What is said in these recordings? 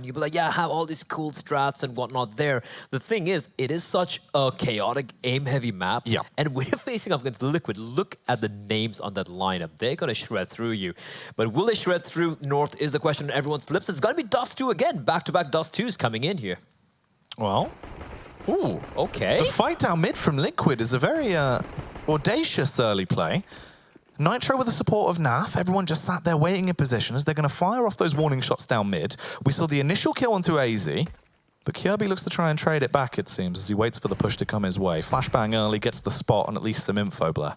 You'll be like, yeah, I have all these cool strats and whatnot there. The thing is, it is such a chaotic, aim-heavy map. Yeah. And when you're facing off against Liquid, look at the names on that lineup. They're going to shred through you. But will they shred through North is the question on everyone's lips. It's going to be Dust 2 again. Back-to-back Dust 2s coming in here. Well, Ooh, okay. the fight down mid from Liquid is a very audacious early play. Nitro with the support of Naf, everyone just sat there waiting in position as they're going to fire off those warning shots down mid. We saw the initial kill onto AZ, but Kirby looks to try and trade it back, it seems, as he waits for the push to come his way. Flashbang early, gets the spot and at least some info, Blair.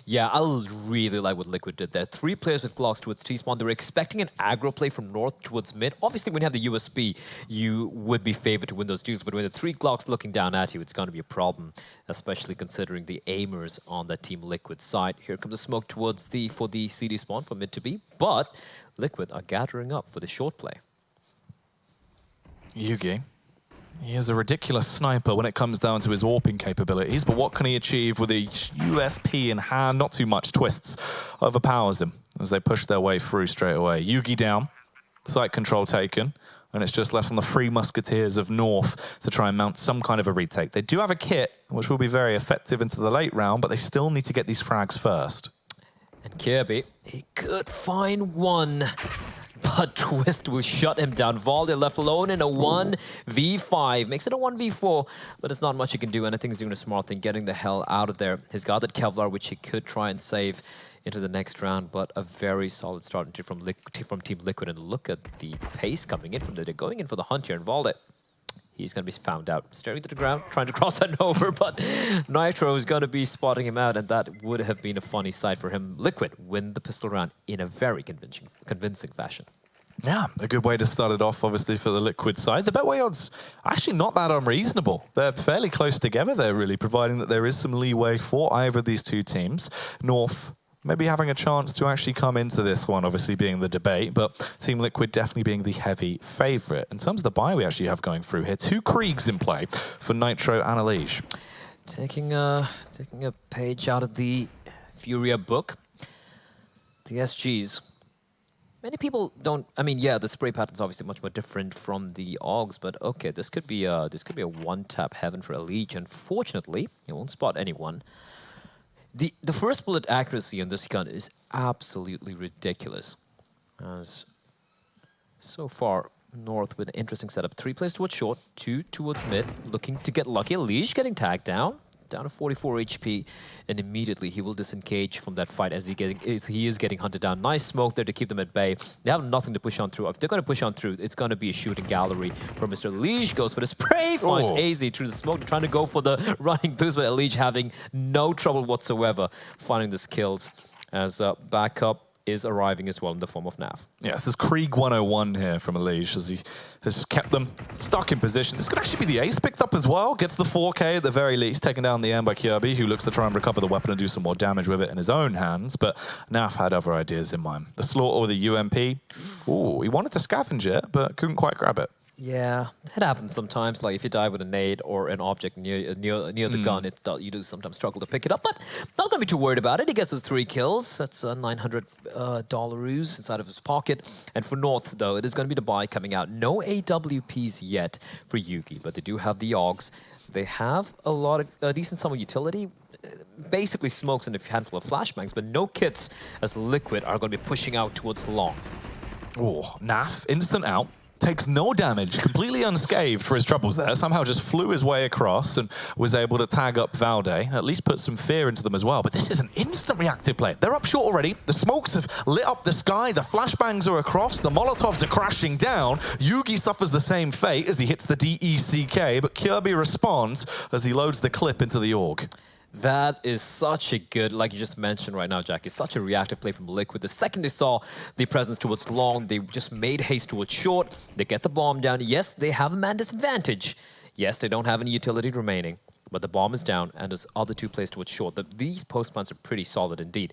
Yeah, I really like what Liquid did there. 3 players with Glocks towards T-spawn. They were expecting an aggro play from North towards mid. Obviously, when you have the USP, you would be favored to win those duels. But when the 3 Glocks looking down at you, it's going to be a problem, especially considering the aimers on that Team Liquid side. Here comes the smoke towards for the CD spawn from mid to B. But Liquid are gathering up for the short play. Yugi. He is a ridiculous sniper when it comes down to his warping capabilities, but what can he achieve with a USP in hand? Not too much. Twists overpowers him as they push their way through straight away. Yugi down, site control taken, and it's just left on the 3 Musketeers of North to try and mount some kind of a retake. They do have a kit, which will be very effective into the late round, but they still need to get these frags first. And Kirby, he could find one. But Twist will shut him down. Valde left alone in a 1v5. Makes it a 1v4, but it's not much he can do. And I think he's doing a smart thing, getting the hell out of there. He's got that Kevlar, which he could try and save into the next round, but a very solid start from Team Liquid. And look at the pace coming in from there. They're going in for the hunt here. And Valde, he's going to be found out. Staring to the ground, trying to cross that over, but Nitro is going to be spotting him out, and that would have been a funny sight for him. Liquid win the pistol round in a very convincing fashion. Yeah, a good way to start it off, obviously, for the Liquid side. The Betway odds actually not that unreasonable. They're fairly close together there, really, providing that there is some leeway for either of these two teams. North maybe having a chance to actually come into this one, obviously being the debate, but Team Liquid definitely being the heavy favourite. In terms of the buy we actually have going through here, 2 Kriegs in play for Nitro and Elige. Taking a page out of the Furia book, the SGs. Many people don't. I mean, yeah, the spray pattern's obviously much more different from the Augs, but okay, this could be a one-tap heaven for Elige. Unfortunately, it won't spot anyone. The first bullet accuracy on this gun is absolutely ridiculous. As so far, North with an interesting setup. 3 plays towards short, 2 towards mid, looking to get lucky. Elige getting tagged down to 44 HP, and immediately he will disengage from that fight as he is getting hunted down. Nice smoke there to keep them at bay. They have nothing to push on through. If they're going to push on through, it's going to be a shooting gallery for Mr. Elige. Goes for the spray, finds AZ through the smoke. They're trying to go for the running boost, but Elige having no trouble whatsoever finding the kills as backup is arriving as well in the form of Nav. Yeah, this is Krieg 101 here from Elige as he has kept them stuck in position. This could actually be the ace picked up as well. Gets the 4K at the very least, taken down the end by Kirby, who looks to try and recover the weapon and do some more damage with it in his own hands. But Naf had other ideas in mind. The slaughter with the UMP. Ooh, he wanted to scavenge it, but couldn't quite grab it. Yeah, it happens sometimes. Like if you die with a nade or an object near the gun, you do sometimes struggle to pick it up. But not going to be too worried about it. He gets his 3 kills. That's $900 inside of his pocket. And for North, though, it is going to be the buy coming out. No AWPs yet for Yugi, but they do have the Augs. They have a lot of decent sum of utility. Basically smokes and a handful of flashbangs, but no kits as Liquid are going to be pushing out towards the long. Oh, Naf, instant out. Takes no damage, completely unscathed for his troubles there. Somehow just flew his way across and was able to tag up Valde, at least put some fear into them as well. But this is an instant reactive play. They're up short already. The smokes have lit up the sky. The flashbangs are across. The Molotovs are crashing down. Yugi suffers the same fate as he hits the DECK, but Kirby responds as he loads the clip into the AUG. That is such a good, like you just mentioned right now, Jack, it's such a reactive play from Liquid. The second they saw the presence towards long, they just made haste towards short. They get the bomb down. Yes, they have a man disadvantage. Yes, they don't have any utility remaining, but the bomb is down, and there's other 2 plays towards short. These post plants are pretty solid indeed.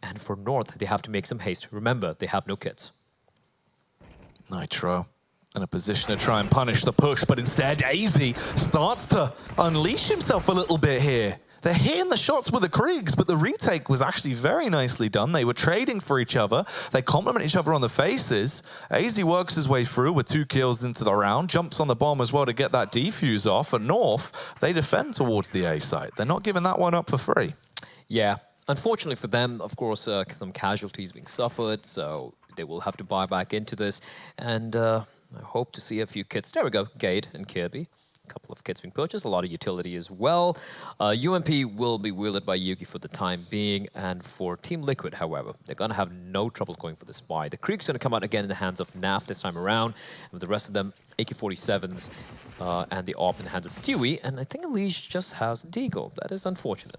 And for North, they have to make some haste. Remember, they have no kits. Nitro in a position to try and punish the push, but instead AZ starts to unleash himself a little bit here. They're hitting the shots with the Kriegs, but the retake was actually very nicely done. They were trading for each other. They complement each other on the faces. AZ works his way through with 2 kills into the round, jumps on the bomb as well to get that defuse off. And North, they defend towards the A site. They're not giving that one up for free. Yeah, unfortunately for them, of course, some casualties being suffered, so they will have to buy back into this. And I hope to see a few kits. There we go, Gade and Kirby. A couple of kits being purchased, a lot of utility as well. UMP will be wielded by Yugi for the time being, and for Team Liquid, however, they're going to have no trouble going for this buy. The Krieg's going to come out again in the hands of NAF this time around, and with the rest of them, AK-47s and the AWP in the hands of Stewie, and I think Elise just has Deagle. That is unfortunate.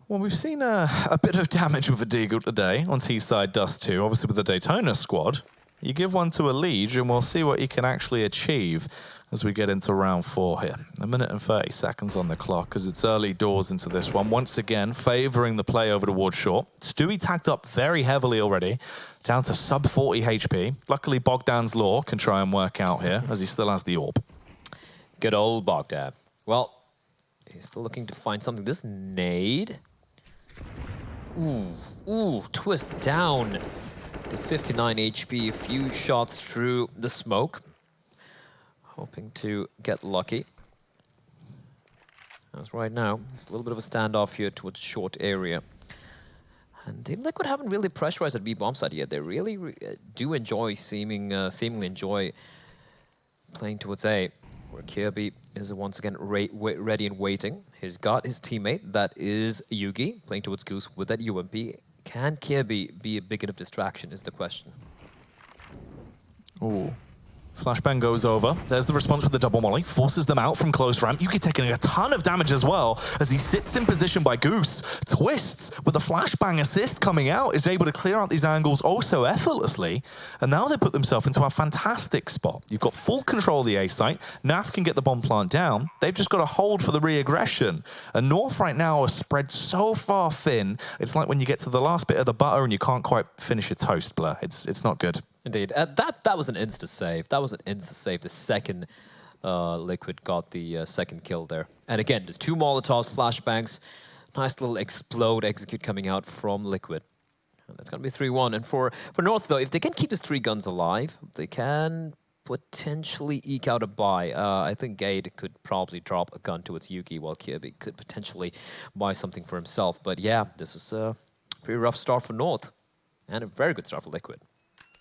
Well, we've seen a bit of damage with a Deagle today on T-side Dust 2, obviously with the Daytona squad. You give one to a Liege and we'll see what he can actually achieve as we get into round 4 here. 1 minute and 30 seconds on the clock as it's early doors into this one. Once again, favouring the play over towards short. Stewie tagged up very heavily already, down to sub 40 HP. Luckily, Bogdan's Law can try and work out here as he still has the AWP. Good old Bogdan. Well, he's still looking to find something. This nade. Ooh, twist down to 59 HP. A few shots through the smoke. Hoping to get lucky. As right now, it's a little bit of a standoff here towards short area. And Team Liquid haven't really pressurized at B-bomb side yet. They really do enjoy, seemingly enjoy playing towards A, where Kirby is once again ready and waiting. He's got his teammate, that is Yugi, playing towards Goose with that UMP. Can Kirby be a big enough distraction is the question. Ooh. Flashbang goes over. There's the response with the double molly. Forces them out from close ramp. Yuki taking a ton of damage as well as he sits in position by Goose. Twists with a flashbang assist coming out. Is able to clear out these angles also effortlessly. And now they put themselves into a fantastic spot. You've got full control of the A site. NAF can get the bomb plant down. They've just got to hold for the re-aggression. And North right now are spread so far thin. It's like when you get to the last bit of the butter and you can't quite finish your toast, Blur. It's not good. Indeed. That was an insta-save. That was an insta-save. The second Liquid got the second kill there. And again, there's 2 Molotovs, flashbangs. Nice little explode execute coming out from Liquid. And that's going to be 3-1. And for North, though, if they can keep his 3 guns alive, they can potentially eke out a buy. I think Gade could probably drop a gun towards Yugi, while Kirby could potentially buy something for himself. But yeah, this is a pretty rough start for North. And a very good start for Liquid.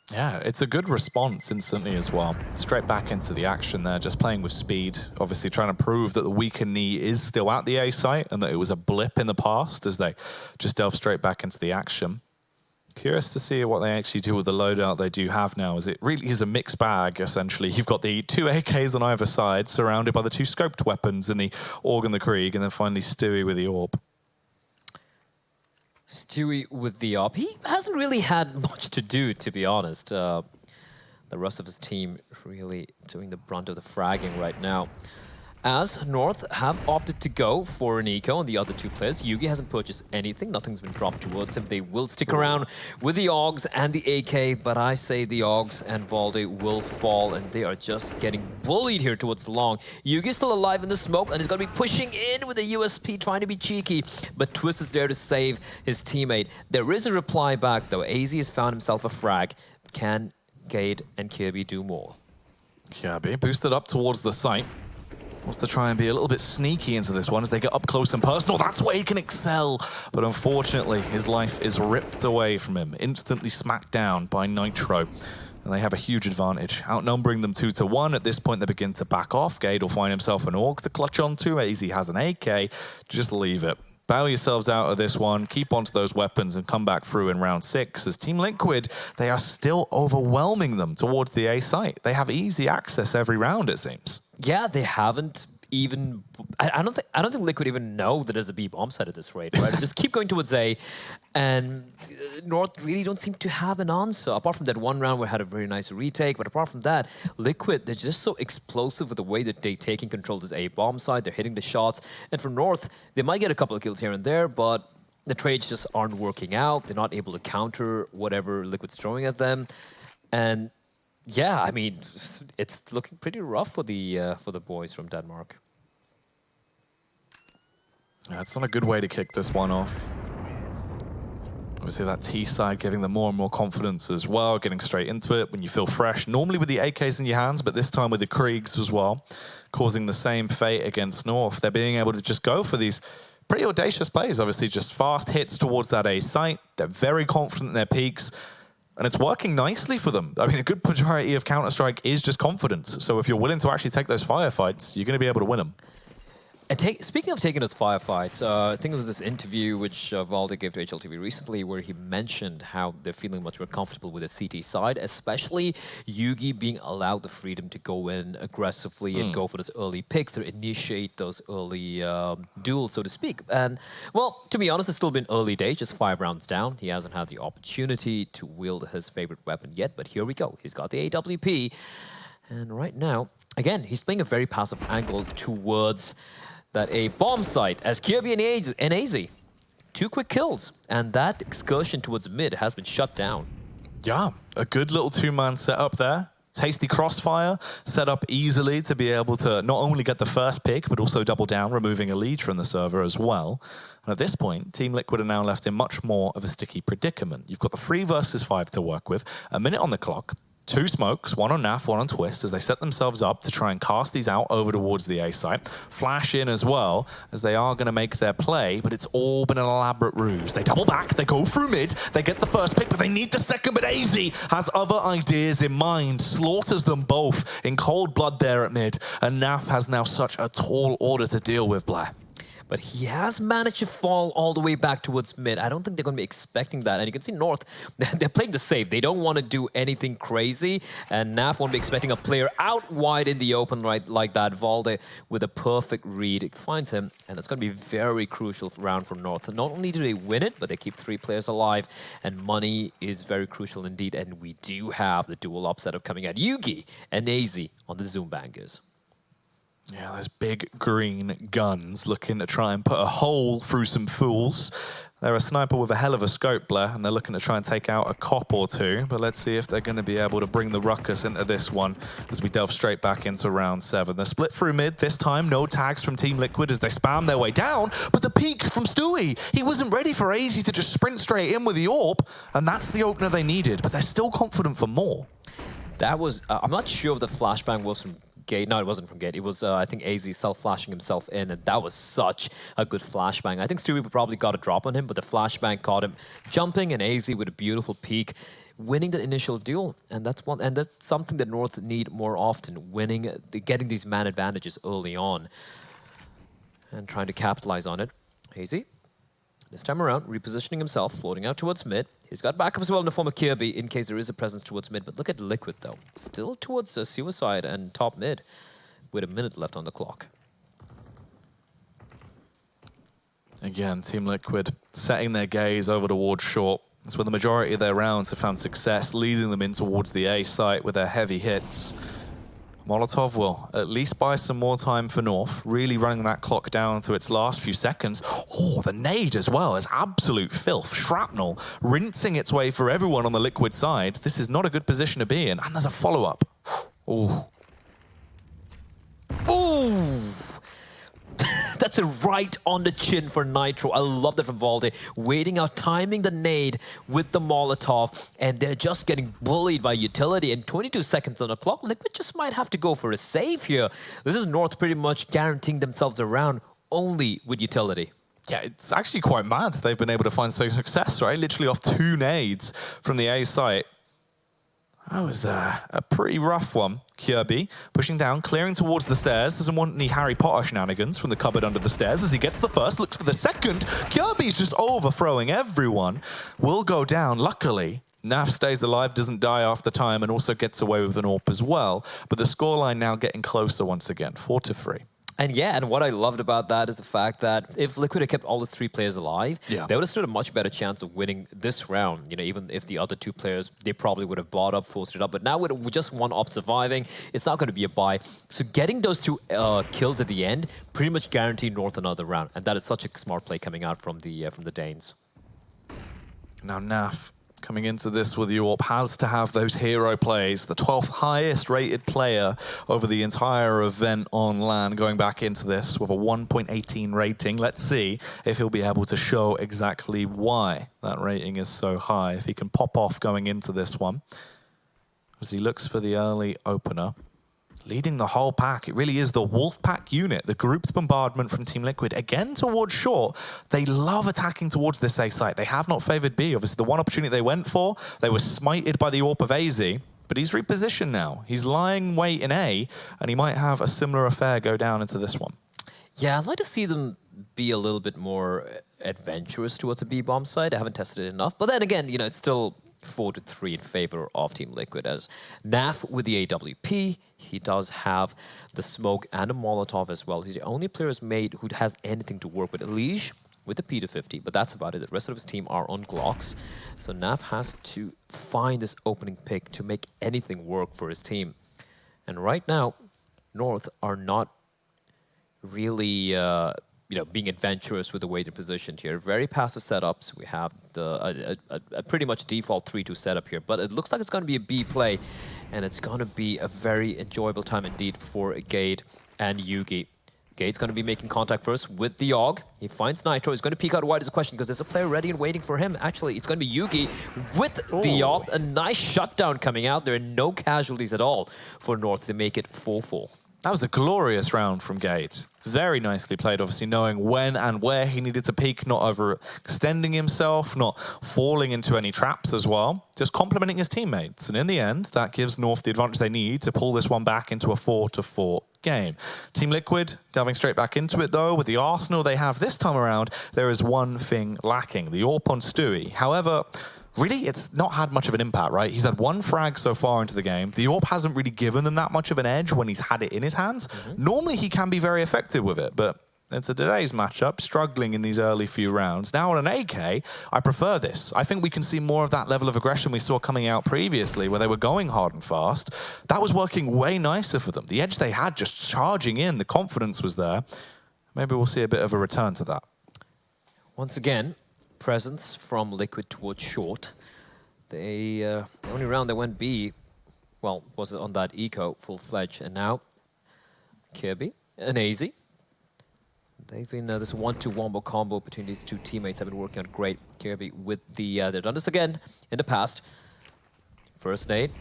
Yeah, it's a good response instantly as well. Straight back into the action there, just playing with speed. Obviously trying to prove that the weaker knee is still at the A site and that it was a blip in the past as they just delve straight back into the action. Curious to see what they actually do with the loadout they do have now, as it really is a mixed bag, essentially. You've got the 2 AKs on either side, surrounded by the 2 scoped weapons in the AUG and the Krieg, and then finally Stewie with the AWP. Stewie with the AWP. He hasn't really had much to do, to be honest. The rest of his team really doing the brunt of the fragging right now. As North have opted to go for an eco on the other 2 players. Yugi hasn't purchased anything. Nothing's been dropped towards him. They will stick around with the AUGs and the AK, but I say the AUGs and Valde will fall, and they are just getting bullied here towards the long. Yugi's still alive in the smoke, and he's going to be pushing in with a USP, trying to be cheeky, but Twist is there to save his teammate. There is a reply back, though. AZ has found himself a frag. Can Gade and Kirby do more? Kirby boosted up towards the site. Wants to try and be a little bit sneaky into this one as they get up close and personal. That's where he can excel. But unfortunately, his life is ripped away from him, instantly smacked down by Nitro. And they have a huge advantage, outnumbering them 2-1. At this point, they begin to back off. Gade will find himself an AUG to clutch onto. AZ has an AK. Just leave it. Bow yourselves out of this one, keep onto those weapons and come back through in round 6. As Team Liquid, they are still overwhelming them towards the A site. They have easy access every round, it seems. Yeah, they haven't even... I don't think Liquid even know that there's a B bomb site at this rate, right? They just keep going towards A, and North really don't seem to have an answer. Apart from that one round where they had a very nice retake, but apart from that, Liquid, they're just so explosive with the way that they're taking control of this A bomb site. They're hitting the shots, and for North, they might get a couple of kills here and there, but the trades just aren't working out. They're not able to counter whatever Liquid's throwing at them, and yeah, I mean, it's looking pretty rough for the boys from Denmark. Yeah, it's not a good way to kick this one off. Obviously that T side giving them more and more confidence as well, getting straight into it when you feel fresh. Normally with the AKs in your hands, but this time with the Kriegs as well, causing the same fate against North. They're being able to just go for these pretty audacious plays, obviously just fast hits towards that A site. They're very confident in their peaks, and it's working nicely for them. I mean, a good majority of Counter-Strike is just confidence. So if you're willing to actually take those firefights, you're going to be able to win them. And speaking of taking those firefights, I think it was this interview which Valde gave to HLTV recently where he mentioned how they're feeling much more comfortable with the CT side, especially Yugi being allowed the freedom to go in aggressively and go for those early picks to initiate those early duels, so to speak. And, well, to be honest, it's still been early days, just 5 rounds down. He hasn't had the opportunity to wield his favorite weapon yet, but here we go. He's got the AWP. And right now, again, he's playing a very passive angle towards that A bomb site as Kirby and AZ. 2 quick kills, and that excursion towards mid has been shut down. Yeah, a good little 2-man setup there. Tasty crossfire, set up easily to be able to not only get the first pick, but also double down, removing a lead from the server as well. And at this point, Team Liquid are now left in much more of a sticky predicament. You've got the 3 versus 5 to work with, a minute on the clock, 2 smokes, 1 on NAF, 1 on Twist, as they set themselves up to try and cast these out over towards the A site. Flash in as well, as they are going to make their play, but it's all been an elaborate ruse. They double back, they go through mid, they get the first pick, but they need the second, but AZ has other ideas in mind, slaughters them both in cold blood there at mid, and NAF has now such a tall order to deal with, Blair. But he has managed to fall all the way back towards mid. I don't think they're going to be expecting that. And you can see North, they're playing the safe. They don't want to do anything crazy. And NAF won't be expecting a player out wide in the open right like that. Valde with a perfect read finds him. And it's going to be a very crucial round for North. Not only do they win it, but they keep 3 players alive. And money is very crucial indeed. And we do have the dual up setup coming out. Yugi and AZ on the Zoom Bangers. Yeah, those big green guns looking to try and put a hole through some fools. They're a sniper with a hell of a scope, Blair, and they're looking to try and take out a cop or 2. But let's see if they're going to be able to bring the ruckus into this one as we delve straight back into round 7. They're split through mid this time. No tags from Team Liquid as they spam their way down. But the peek from Stewie, he wasn't ready for AZ to just sprint straight in with the AWP. And that's the opener they needed. But they're still confident for more. That was, I'm not sure if the flashbang was from Gate. No, it wasn't from Gate. It was, I think, AZ self-flashing himself in, and that was such a good flashbang. I think Stewie probably got a drop on him, but the flashbang caught him jumping, and AZ with a beautiful peek, winning the initial duel. And that's something that North need more often, getting these man advantages early on, and trying to capitalize on it. AZ, this time around, repositioning himself, floating out towards mid. He's got backup as well in the form of Kirby in case there is a presence towards mid. But look at Liquid, though. Still towards Suicide and top mid with a minute left on the clock. Again, Team Liquid setting their gaze over towards short. That's where the majority of their rounds have found success, leading them in towards the A site with their heavy hits. Molotov will at least buy some more time for North, really running that clock down to its last few seconds. Oh, the nade as well is absolute filth. Shrapnel rinsing its way for everyone on the Liquid side. This is not a good position to be in. And there's a follow-up. Ooh. Ooh! That's a right on the chin for Nitro. I love that from Valde. Waiting out, timing the nade with the Molotov, and they're just getting bullied by utility. And 22 seconds on the clock, Liquid just might have to go for a save here. This is North pretty much guaranteeing themselves a round only with utility. Yeah, it's actually quite mad they've been able to find some success, right? Literally off 2 nades from the A site. That was a pretty rough one. Kirby pushing down, clearing towards the stairs. Doesn't want any Harry Potter shenanigans from the cupboard under the stairs. As he gets the first, looks for the second. Kirby's just overthrowing everyone. Will go down, luckily. NAF stays alive, doesn't die after time, and also gets away with an AWP as well. But the scoreline now getting closer once again, 4-3. And yeah, and what I loved about that is the fact that if Liquid had kept all the 3 players alive, they would have stood a much better chance of winning this round. You know, even if the other 2 players, they probably would have bought up, forced it up. But now with just 1 op surviving, it's not going to be a buy. So getting those 2 kills at the end pretty much guaranteed North another round. And that is such a smart play coming out from the Danes. Now NAF coming into this with Yorp has to have those hero plays. The 12th highest rated player over the entire event on LAN going back into this with a 1.18 rating. Let's see if he'll be able to show exactly why that rating is so high. If he can pop off going into this one. As he looks for the early opener. Leading the whole pack, it really is the Wolf Pack unit, the group's bombardment from Team Liquid. Again, towards short, they love attacking towards this A site. They have not favored B. Obviously, the one opportunity they went for, they were smited by the AWP of AZ, but he's repositioned now. He's lying wait in A, and he might have a similar affair go down into this one. Yeah, I'd like to see them be a little bit more adventurous towards the B bomb side. I haven't tested it enough, but then again, you know, it's still 4-3 in favor of Team Liquid, as Naf with the AWP, he does have the smoke and a Molotov as well. He's the only player as made who has anything to work with. Elige with the P250, but that's about it. The rest of his team are on Glocks. So Naf has to find this opening pick to make anything work for his team. And right now, North are not really being adventurous with the way they're positioned here. Very passive setups. We have a pretty much default 3-2 setup here, but it looks like it's going to be a B play, and it's going to be a very enjoyable time indeed for Gade and Yugi. Gade's going to be making contact first with the AUG. He finds Nitro. He's going to peek out wide as a question because there's a player ready and waiting for him. Actually, it's going to be Yugi with the AUG. A nice shutdown coming out. There are no casualties at all for North to make it 4-4. That was a glorious round from Gade. Very nicely played, obviously knowing when and where he needed to peak, not overextending himself, not falling into any traps as well, just complimenting his teammates. And in the end, that gives North the advantage they need to pull this one back into a 4-4 game. Team Liquid delving straight back into it though. With the arsenal they have this time around, there is one thing lacking, the AWP on Stewie. However, really, it's not had much of an impact, right? He's had one frag so far into the game. The AWP hasn't really given them that much of an edge when he's had it in his hands. Normally, he can be very effective with it, but into today's matchup, struggling in these early few rounds. Now on an AK, I prefer this. I think we can see more of that level of aggression we saw coming out previously, where they were going hard and fast. That was working way nicer for them. The edge they had just charging in, the confidence was there. Maybe we'll see a bit of a return to that. Once again, presence from Liquid towards short. The only round they went B, well, was on that eco full-fledged, and now Kirby and AZ. They've been this 1-2 wombo combo between these two teammates have been working on great. Kirby with the they've done this again in the past. First nade,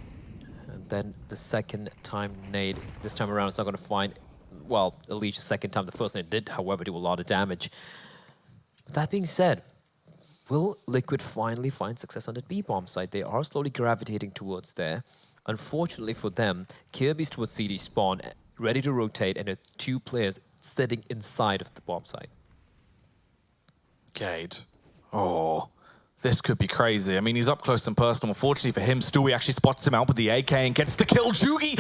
and then the second time nade. This time around, it's not going to find, well, at least the second time. The first nade did, however, do a lot of damage. That being said, will Liquid finally find success on the B-bomb side? They are slowly gravitating towards there. Unfortunately for them, Kirby's towards CD spawn, ready to rotate, and there are two players sitting inside of the bomb site. Gade. Oh, this could be crazy. I mean, he's up close and personal. Unfortunately for him, Stewie actually spots him out with the AK and gets the kill. Yugi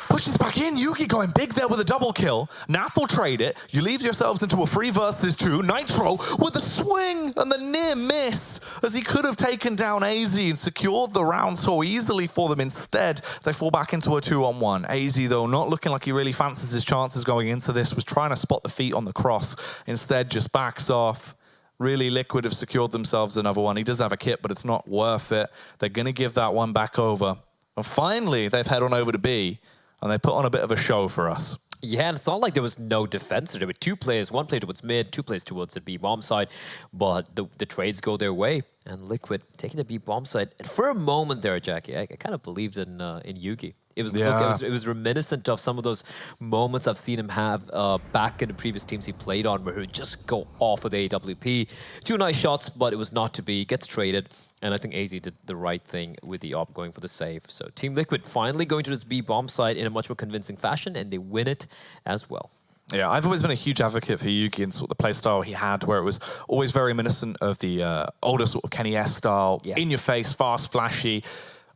pushes back in. Yugi going big there with a double kill. Naf will trade it. You leave yourselves into a 3 versus 2. Nitro with a swing and the near miss, as he could have taken down AZ and secured the round so easily for them. Instead, they fall back into a 2-on-1. AZ, though, not looking like he really fancies his chances going into this, was trying to spot the feet on the cross. Instead, just backs off. Really, Liquid have secured themselves another one. He does have a kit, but it's not worth it. They're going to give that one back over. And finally, they've head on over to B, and they put on a bit of a show for us. Yeah, and it's not like there was no defense. There were two players, one player towards mid, two players towards the B-bomb side, but the trades go their way. And Liquid taking the B-bomb side. And for a moment there, Jackie, I kind of believed in Yugi. It was, it was reminiscent of some of those moments I've seen him have back in the previous teams he played on, where he would just go off with AWP. 2 nice shots, but it was not to be. Gets traded, and I think AZ did the right thing with the op going for the save. So Team Liquid finally going to this B bomb side in a much more convincing fashion, and they win it as well. Yeah, I've always been a huge advocate for Yugi and sort of the play style he had, where it was always very reminiscent of the older sort of Kenny S style, in your face, fast, flashy.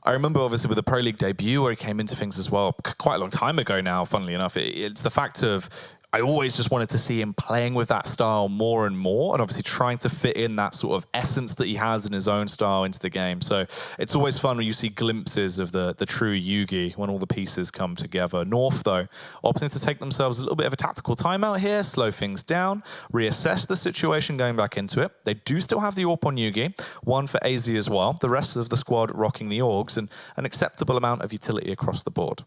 I remember, obviously, with the Pro League debut where he came into things as well, quite a long time ago now, funnily enough. It's the fact of I always just wanted to see him playing with that style more and more, and obviously trying to fit in that sort of essence that he has in his own style into the game. So it's always fun when you see glimpses of the true Yugi when all the pieces come together. North, though, opting to take themselves a little bit of a tactical timeout here, slow things down, reassess the situation going back into it. They do still have the AWP on Yugi, one for AZ as well. The rest of the squad rocking the Augs, and an acceptable amount of utility across the board.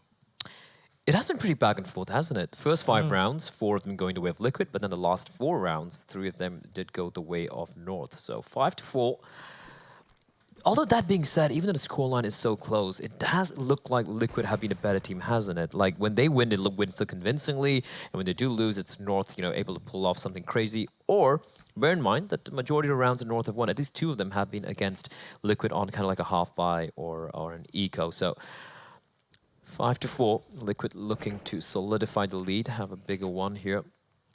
It has been pretty back and forth, hasn't it? First 5 rounds, 4 of them going the way of Liquid, but then the last 4 rounds, 3 of them did go the way of North. So 5-4. Although that being said, even though the scoreline is so close, it does look like Liquid have been a better team, hasn't it? Like when they win, it wins so convincingly, and when they do lose, it's North, able to pull off something crazy. Or bear in mind that the majority of the rounds in North have won. At least 2 of them have been against Liquid on kind of like a half buy or an eco. So 5-4, Liquid looking to solidify the lead, have a bigger one here.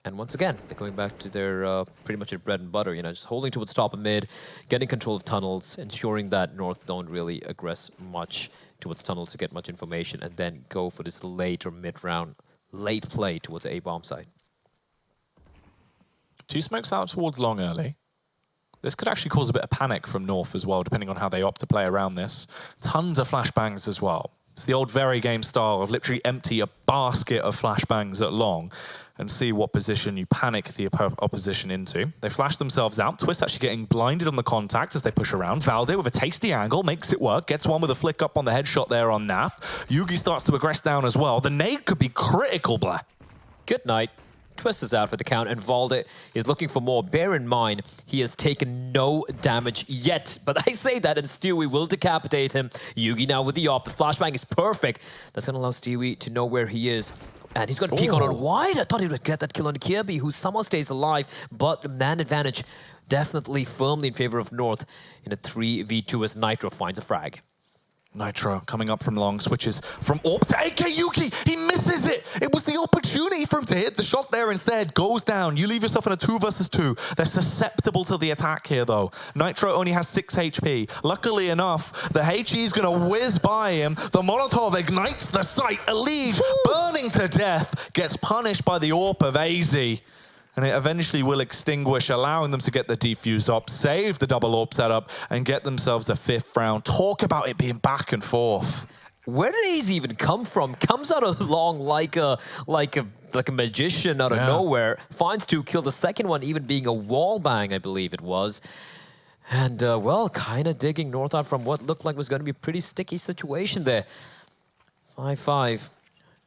And once again, they're going back to their pretty much their bread and butter, just holding towards top and mid, getting control of tunnels, ensuring that North don't really aggress much towards tunnels to get much information, and then go for this late or mid-round, late play towards the A-bomb side. 2 smokes out towards long early. This could actually cause a bit of panic from North as well, depending on how they opt to play around this. Tons of flashbangs as well. It's the old very game style of literally empty a basket of flashbangs at long and see what position you panic the opposition into. They flash themselves out. Twist actually getting blinded on the contact as they push around. Valde with a tasty angle, makes it work, gets one with a flick up on the headshot there on Naf. Yugi starts to aggress down as well. The nade could be critical, Blair. Good night. Twist is out for the count, and Valde is looking for more. Bear in mind, he has taken no damage yet. But I say that, and Stewie will decapitate him. Yugi now with the op. The flashbang is perfect. That's going to allow Stewie to know where he is. And he's going to peek out on wide. I thought he would get that kill on Kirby, who somehow stays alive. But the man advantage definitely firmly in favor of North in a 3v2 as Nitro finds a frag. Nitro coming up from long, switches from AWP to AK Yuki. He misses it. It was the opportunity for him to hit the shot there instead. Goes down. You leave yourself in a 2 versus 2. They're susceptible to the attack here, though. Nitro only has 6 HP. Luckily enough, the HE is going to whiz by him. The Molotov ignites the site. Elite, burning to death, gets punished by the AWP of AZ. And it eventually will extinguish, allowing them to get the defuse up, save the double AWP setup, and get themselves a 5th round. Talk about it being back and forth. Where did AZ even come from? Comes out of long like a magician out of nowhere. Finds 2 kills. The second one even being a wall bang, I believe it was. And, well, kind of digging North out from what looked like was going to be a pretty sticky situation there. 5-5.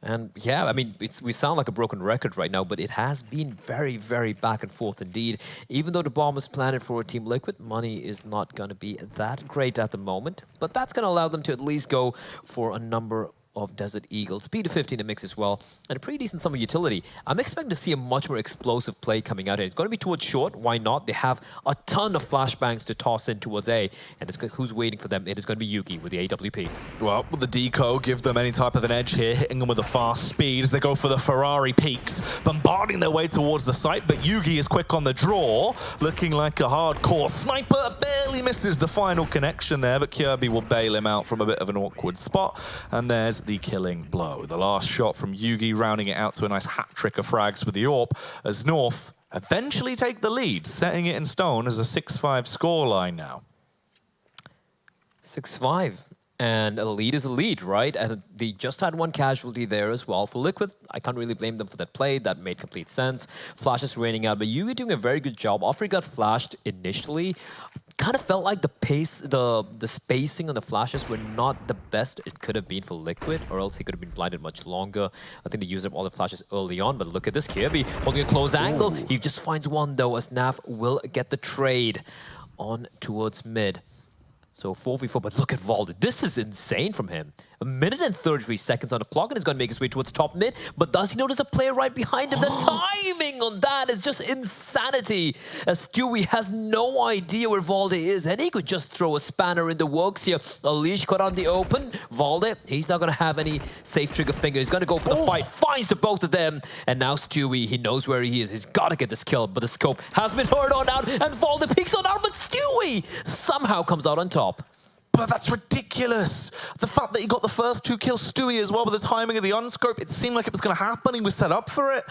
And yeah, I mean, we sound like a broken record right now, but it has been very, very back and forth indeed. Even though the bomb was planted for Team Liquid, money is not going to be that great at the moment. But that's going to allow them to at least go for a number of Desert Eagles. P250 in the mix as well, and a pretty decent sum of utility. I'm expecting to see a much more explosive play coming out here. It's going to be towards short, why not? They have a ton of flashbangs to toss in towards A, and who's waiting for them? It is going to be Yugi with the AWP. Well, will the deco give them any type of an edge here, hitting them with a fast speed as they go for the Ferrari peaks, bombarding their way towards the site, but Yugi is quick on the draw, looking like a hardcore sniper, barely misses the final connection there, but Kirby will bail him out from a bit of an awkward spot, and there's the killing blow. The last shot from Yugi rounding it out to a nice hat trick of frags with the AWP as North eventually take the lead, setting it in stone as a 6-5 scoreline now. 6-5. And a lead is a lead, right? And they just had 1 casualty there as well. For Liquid, I can't really blame them for that play. That made complete sense. Flashes raining out, but Yugi doing a very good job. After he got flashed initially, kind of felt like the pace, the spacing on the flashes were not the best it could have been for Liquid, or else he could have been blinded much longer. I think they used up all the flashes early on, but look at this, Kirby holding a close angle. He just finds one though, as Naf will get the trade on towards mid. So 4v4, but look at Valde. This is insane from him. 1 minute and 33 seconds on the clock, and he's going to make his way towards top mid. But does he notice a player right behind him? The timing on that is just insanity. As Stewie has no idea where Valde is, and he could just throw a spanner in the works here. A leash caught on the open. Valde, he's not going to have any safe trigger finger. He's going to go for the fight. Finds the both of them. And now Stewie, he knows where he is. He's got to get this kill. But the scope has been heard on out, and Valde peeks on out, but Stewie somehow comes out on top. But that's ridiculous. The fact that he got the first 2 kills, Stewie as well, with the timing of the unscope, it seemed like it was going to happen. He was set up for it.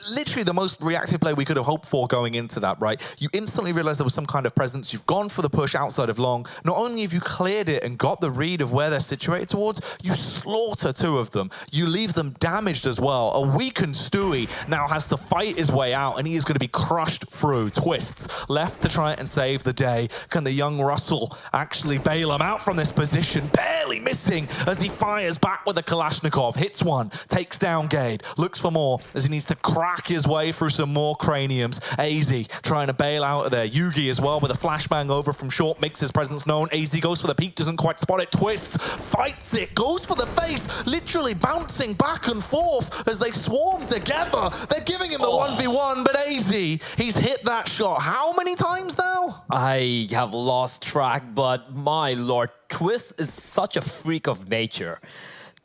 literally the most reactive play we could have hoped for going into that, right? You instantly realize there was some kind of presence. You've gone for the push outside of long. Not only have you cleared it and got the read of where they're situated towards, you slaughter 2 of them. You leave them damaged as well. A weakened Stewie now has to fight his way out, and he is going to be crushed through. Twists left to try and save the day. Can the young Russell actually bail him out from this position? Barely missing as he fires back with a Kalashnikov. Hits one, takes down Gade, looks for more as he needs to crack his way through some more craniums. AZ trying to bail out of there. Yugi as well with a flashbang over from short, makes his presence known. AZ goes for the peak, doesn't quite spot it. Twists, fights it, goes for the face, literally bouncing back and forth as they swarm together. They're giving him the 1v1, but AZ, he's hit that shot how many times now? I have lost track, but my lord, Twist is such a freak of nature.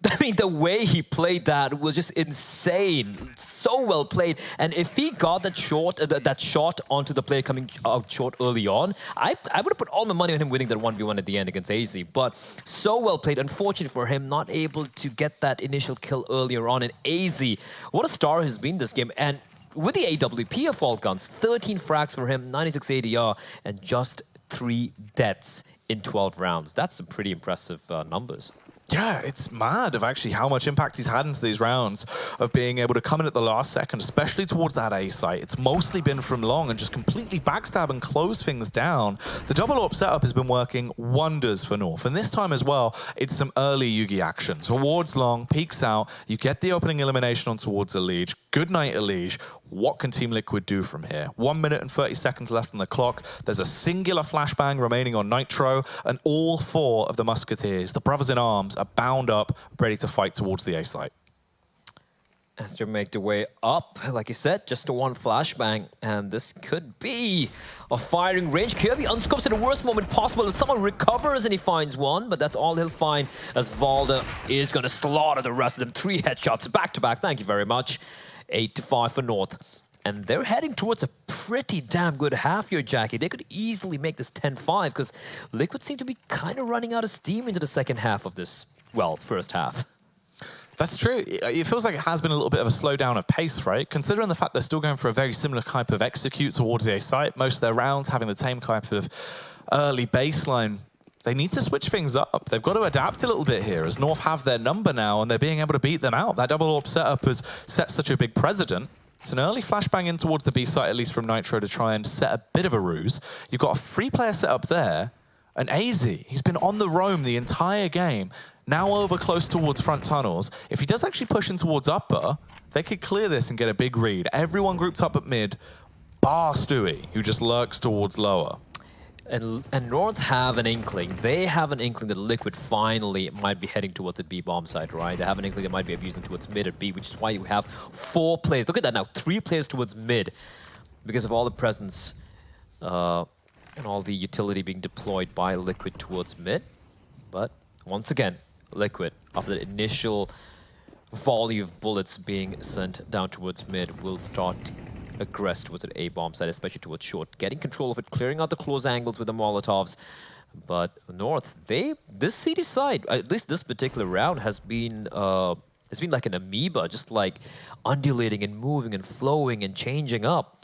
I mean, the way he played that was just insane. So well played. And if he got that shot onto the player coming out short early on, I would have put all my money on him winning that 1v1 at the end against AZ. But so well played. Unfortunate for him, not able to get that initial kill earlier on. And AZ, what a star has been this game. And with the AWP of all guns, 13 frags for him, 96 ADR, and just 3 deaths in 12 rounds. That's some pretty impressive numbers. Yeah, it's mad of actually how much impact he's had into these rounds of being able to come in at the last second, especially towards that A site. It's mostly been from long and just completely backstab and close things down. The double AWP setup has been working wonders for North. And this time as well, it's some early Yugi action. Towards long, peeks out, you get the opening elimination on towards Elige. Good night, Elige. What can Team Liquid do from here? 1 minute and 30 seconds left on the clock. There's a singular flashbang remaining on Nitro, and all 4 of the Musketeers, the brothers in arms, are bound up, ready to fight towards the A site. As they make their way up, like you said, just a 1 flashbang, and this could be a firing range. Kirby unscopes at the worst moment possible. If someone recovers and he finds one, but that's all he'll find as Valda is going to slaughter the rest of them. 3 headshots back to back. Thank you very much. 8-5 for North. And they're heading towards a pretty damn good half here, Jackie. They could easily make this 10-5 because Liquid seem to be kind of running out of steam into the second half of this, well, first half. That's true. It feels like it has been a little bit of a slowdown of pace, right? Considering the fact they're still going for a very similar type of execute towards the A site, most of their rounds having the same type of early baseline. They need to switch things up. They've got to adapt a little bit here as North have their number now and they're being able to beat them out. That double AWP setup has set such a big precedent. It's an early flashbang in towards the B site, at least from Nitro, to try and set a bit of a ruse. You've got a 3-player setup there, and AZ, he's been on the roam the entire game, now over close towards front tunnels. If he does actually push in towards upper, they could clear this and get a big read. Everyone grouped up at mid, bar Stewie, who just lurks towards lower. And North have an inkling. They have an inkling that Liquid finally might be heading towards the B bomb side, right? They have an inkling they might be abusing towards mid or B, which is why you have 4 players. Look at that now, 3 players towards mid because of all the presence and all the utility being deployed by Liquid towards mid. But once again, Liquid, after the initial volley of bullets being sent down towards mid, will start aggress towards an A-bomb side, especially towards short. Getting control of it, clearing out the close angles with the Molotovs. But North, this CD side, at least this particular round, has been like an amoeba, just like undulating and moving and flowing and changing up.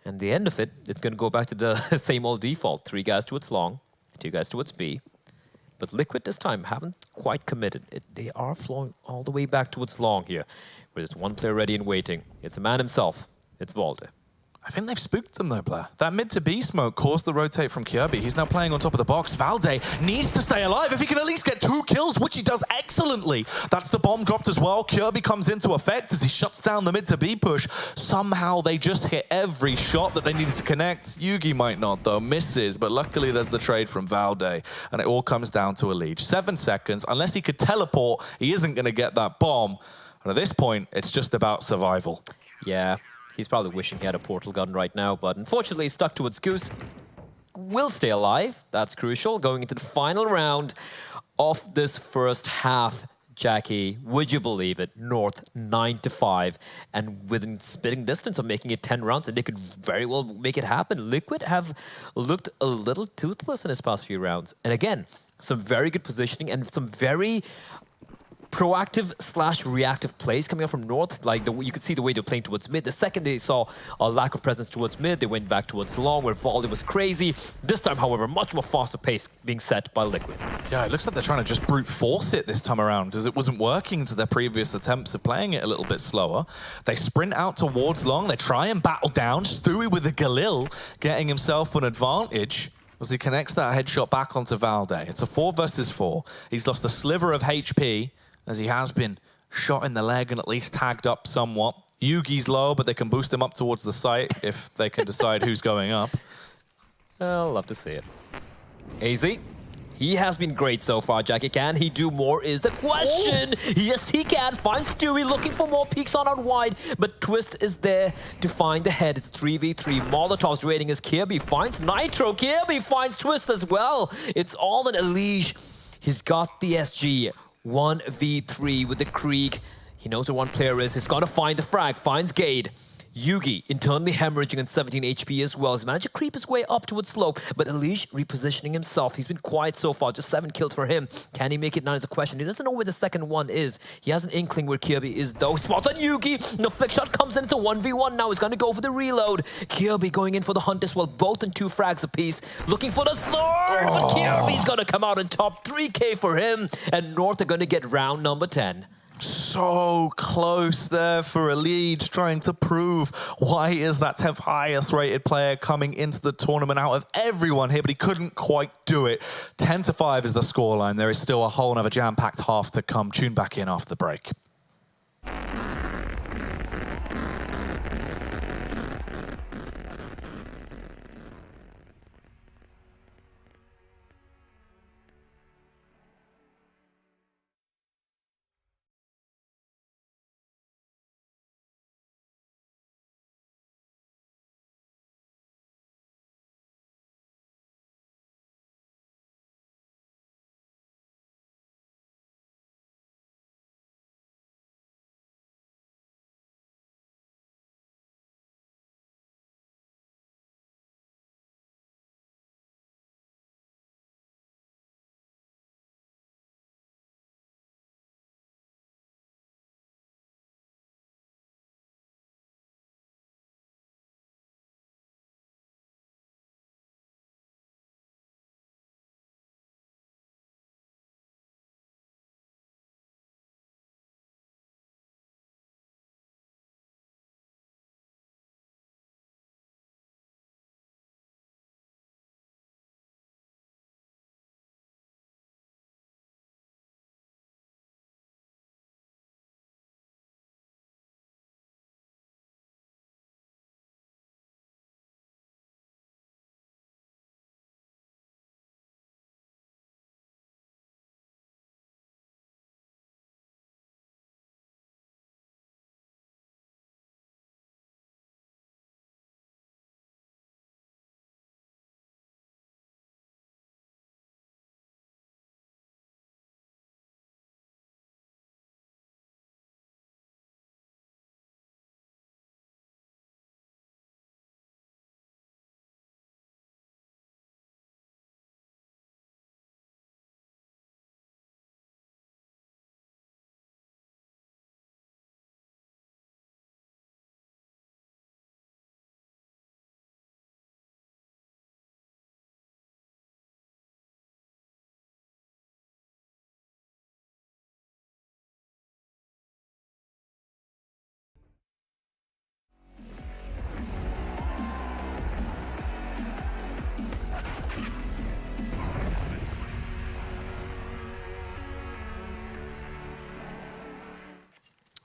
And the end of it, it's going to go back to the same old default. 3 guys towards long, 2 guys towards B. But Liquid this time haven't quite committed. They are flowing all the way back towards long here, where there's 1 player ready and waiting. It's the man himself. It's Valde. I think they've spooked them though, Blair. That mid to B smoke caused the rotate from Kirby. He's now playing on top of the box. Valde needs to stay alive if he can at least get 2 kills, which he does excellently. That's the bomb dropped as well. Kirby comes into effect as he shuts down the mid to B push. Somehow they just hit every shot that they needed to connect. Yugi might not though, misses, but luckily there's the trade from Valde, and it all comes down to Elige. 7 seconds. Unless he could teleport, he isn't going to get that bomb. And at this point, it's just about survival. Yeah. He's probably wishing he had a portal gun right now, but unfortunately he's stuck towards Goose. Will stay alive. That's crucial. Going into the final round of this first half, Jackie, would you believe it? North 9-5, and within spitting distance of making it 10 rounds, and they could very well make it happen. Liquid have looked a little toothless in his past few rounds. And again, some very good positioning and some very proactive / reactive plays coming up from North. Like you could see the way they're playing towards mid. The second they saw a lack of presence towards mid, they went back towards long, where volley was crazy. This time, however, much more faster pace being set by Liquid. Yeah, it looks like they're trying to just brute force it this time around, as it wasn't working to their previous attempts of playing it a little bit slower. They sprint out towards long. They try and battle down. Stewie with the Galil getting himself an advantage as he connects that headshot back onto Valde. It's a 4 versus 4. He's lost a sliver of HP, as he has been shot in the leg and at least tagged up somewhat. Yugi's low, but they can boost him up towards the site if they can decide who's going up. I'll love to see it. AZ, he has been great so far, Jackie. Can he do more is the question. Yes, he can. Finds Stewie looking for more peeks on out wide, but Twist is there to find the head. It's 3v3. Molotov's raiding as Kirby finds Nitro. Kirby finds Twist as well. It's all in Elige. He's got the SG. 1v3 with the Krieg. He knows where one player is. He's got to find the frag. Finds Gade. Yugi internally hemorrhaging on 17 HP as well. He's managed to creep his way up towards slope, but Elige repositioning himself. He's been quiet so far, just 7 kills for him. Can he make it 9 is a question. He doesn't know where the second one is. He has an inkling where Kirby is though. Spots on Yugi. The flick shot comes in. It's a 1v1 now. He's going to go for the reload. Kirby going in for the hunt as well, both in 2 frags apiece. Looking for the sword, but Kirby's going to come out on top. 3k for him, and North are going to get round number 10. So close there for Elige, trying to prove why he is that 10th highest rated player coming into the tournament out of everyone here, but he couldn't quite do it. 10-5 is the scoreline. There is still a whole another jam-packed half to come. Tune back in after the break.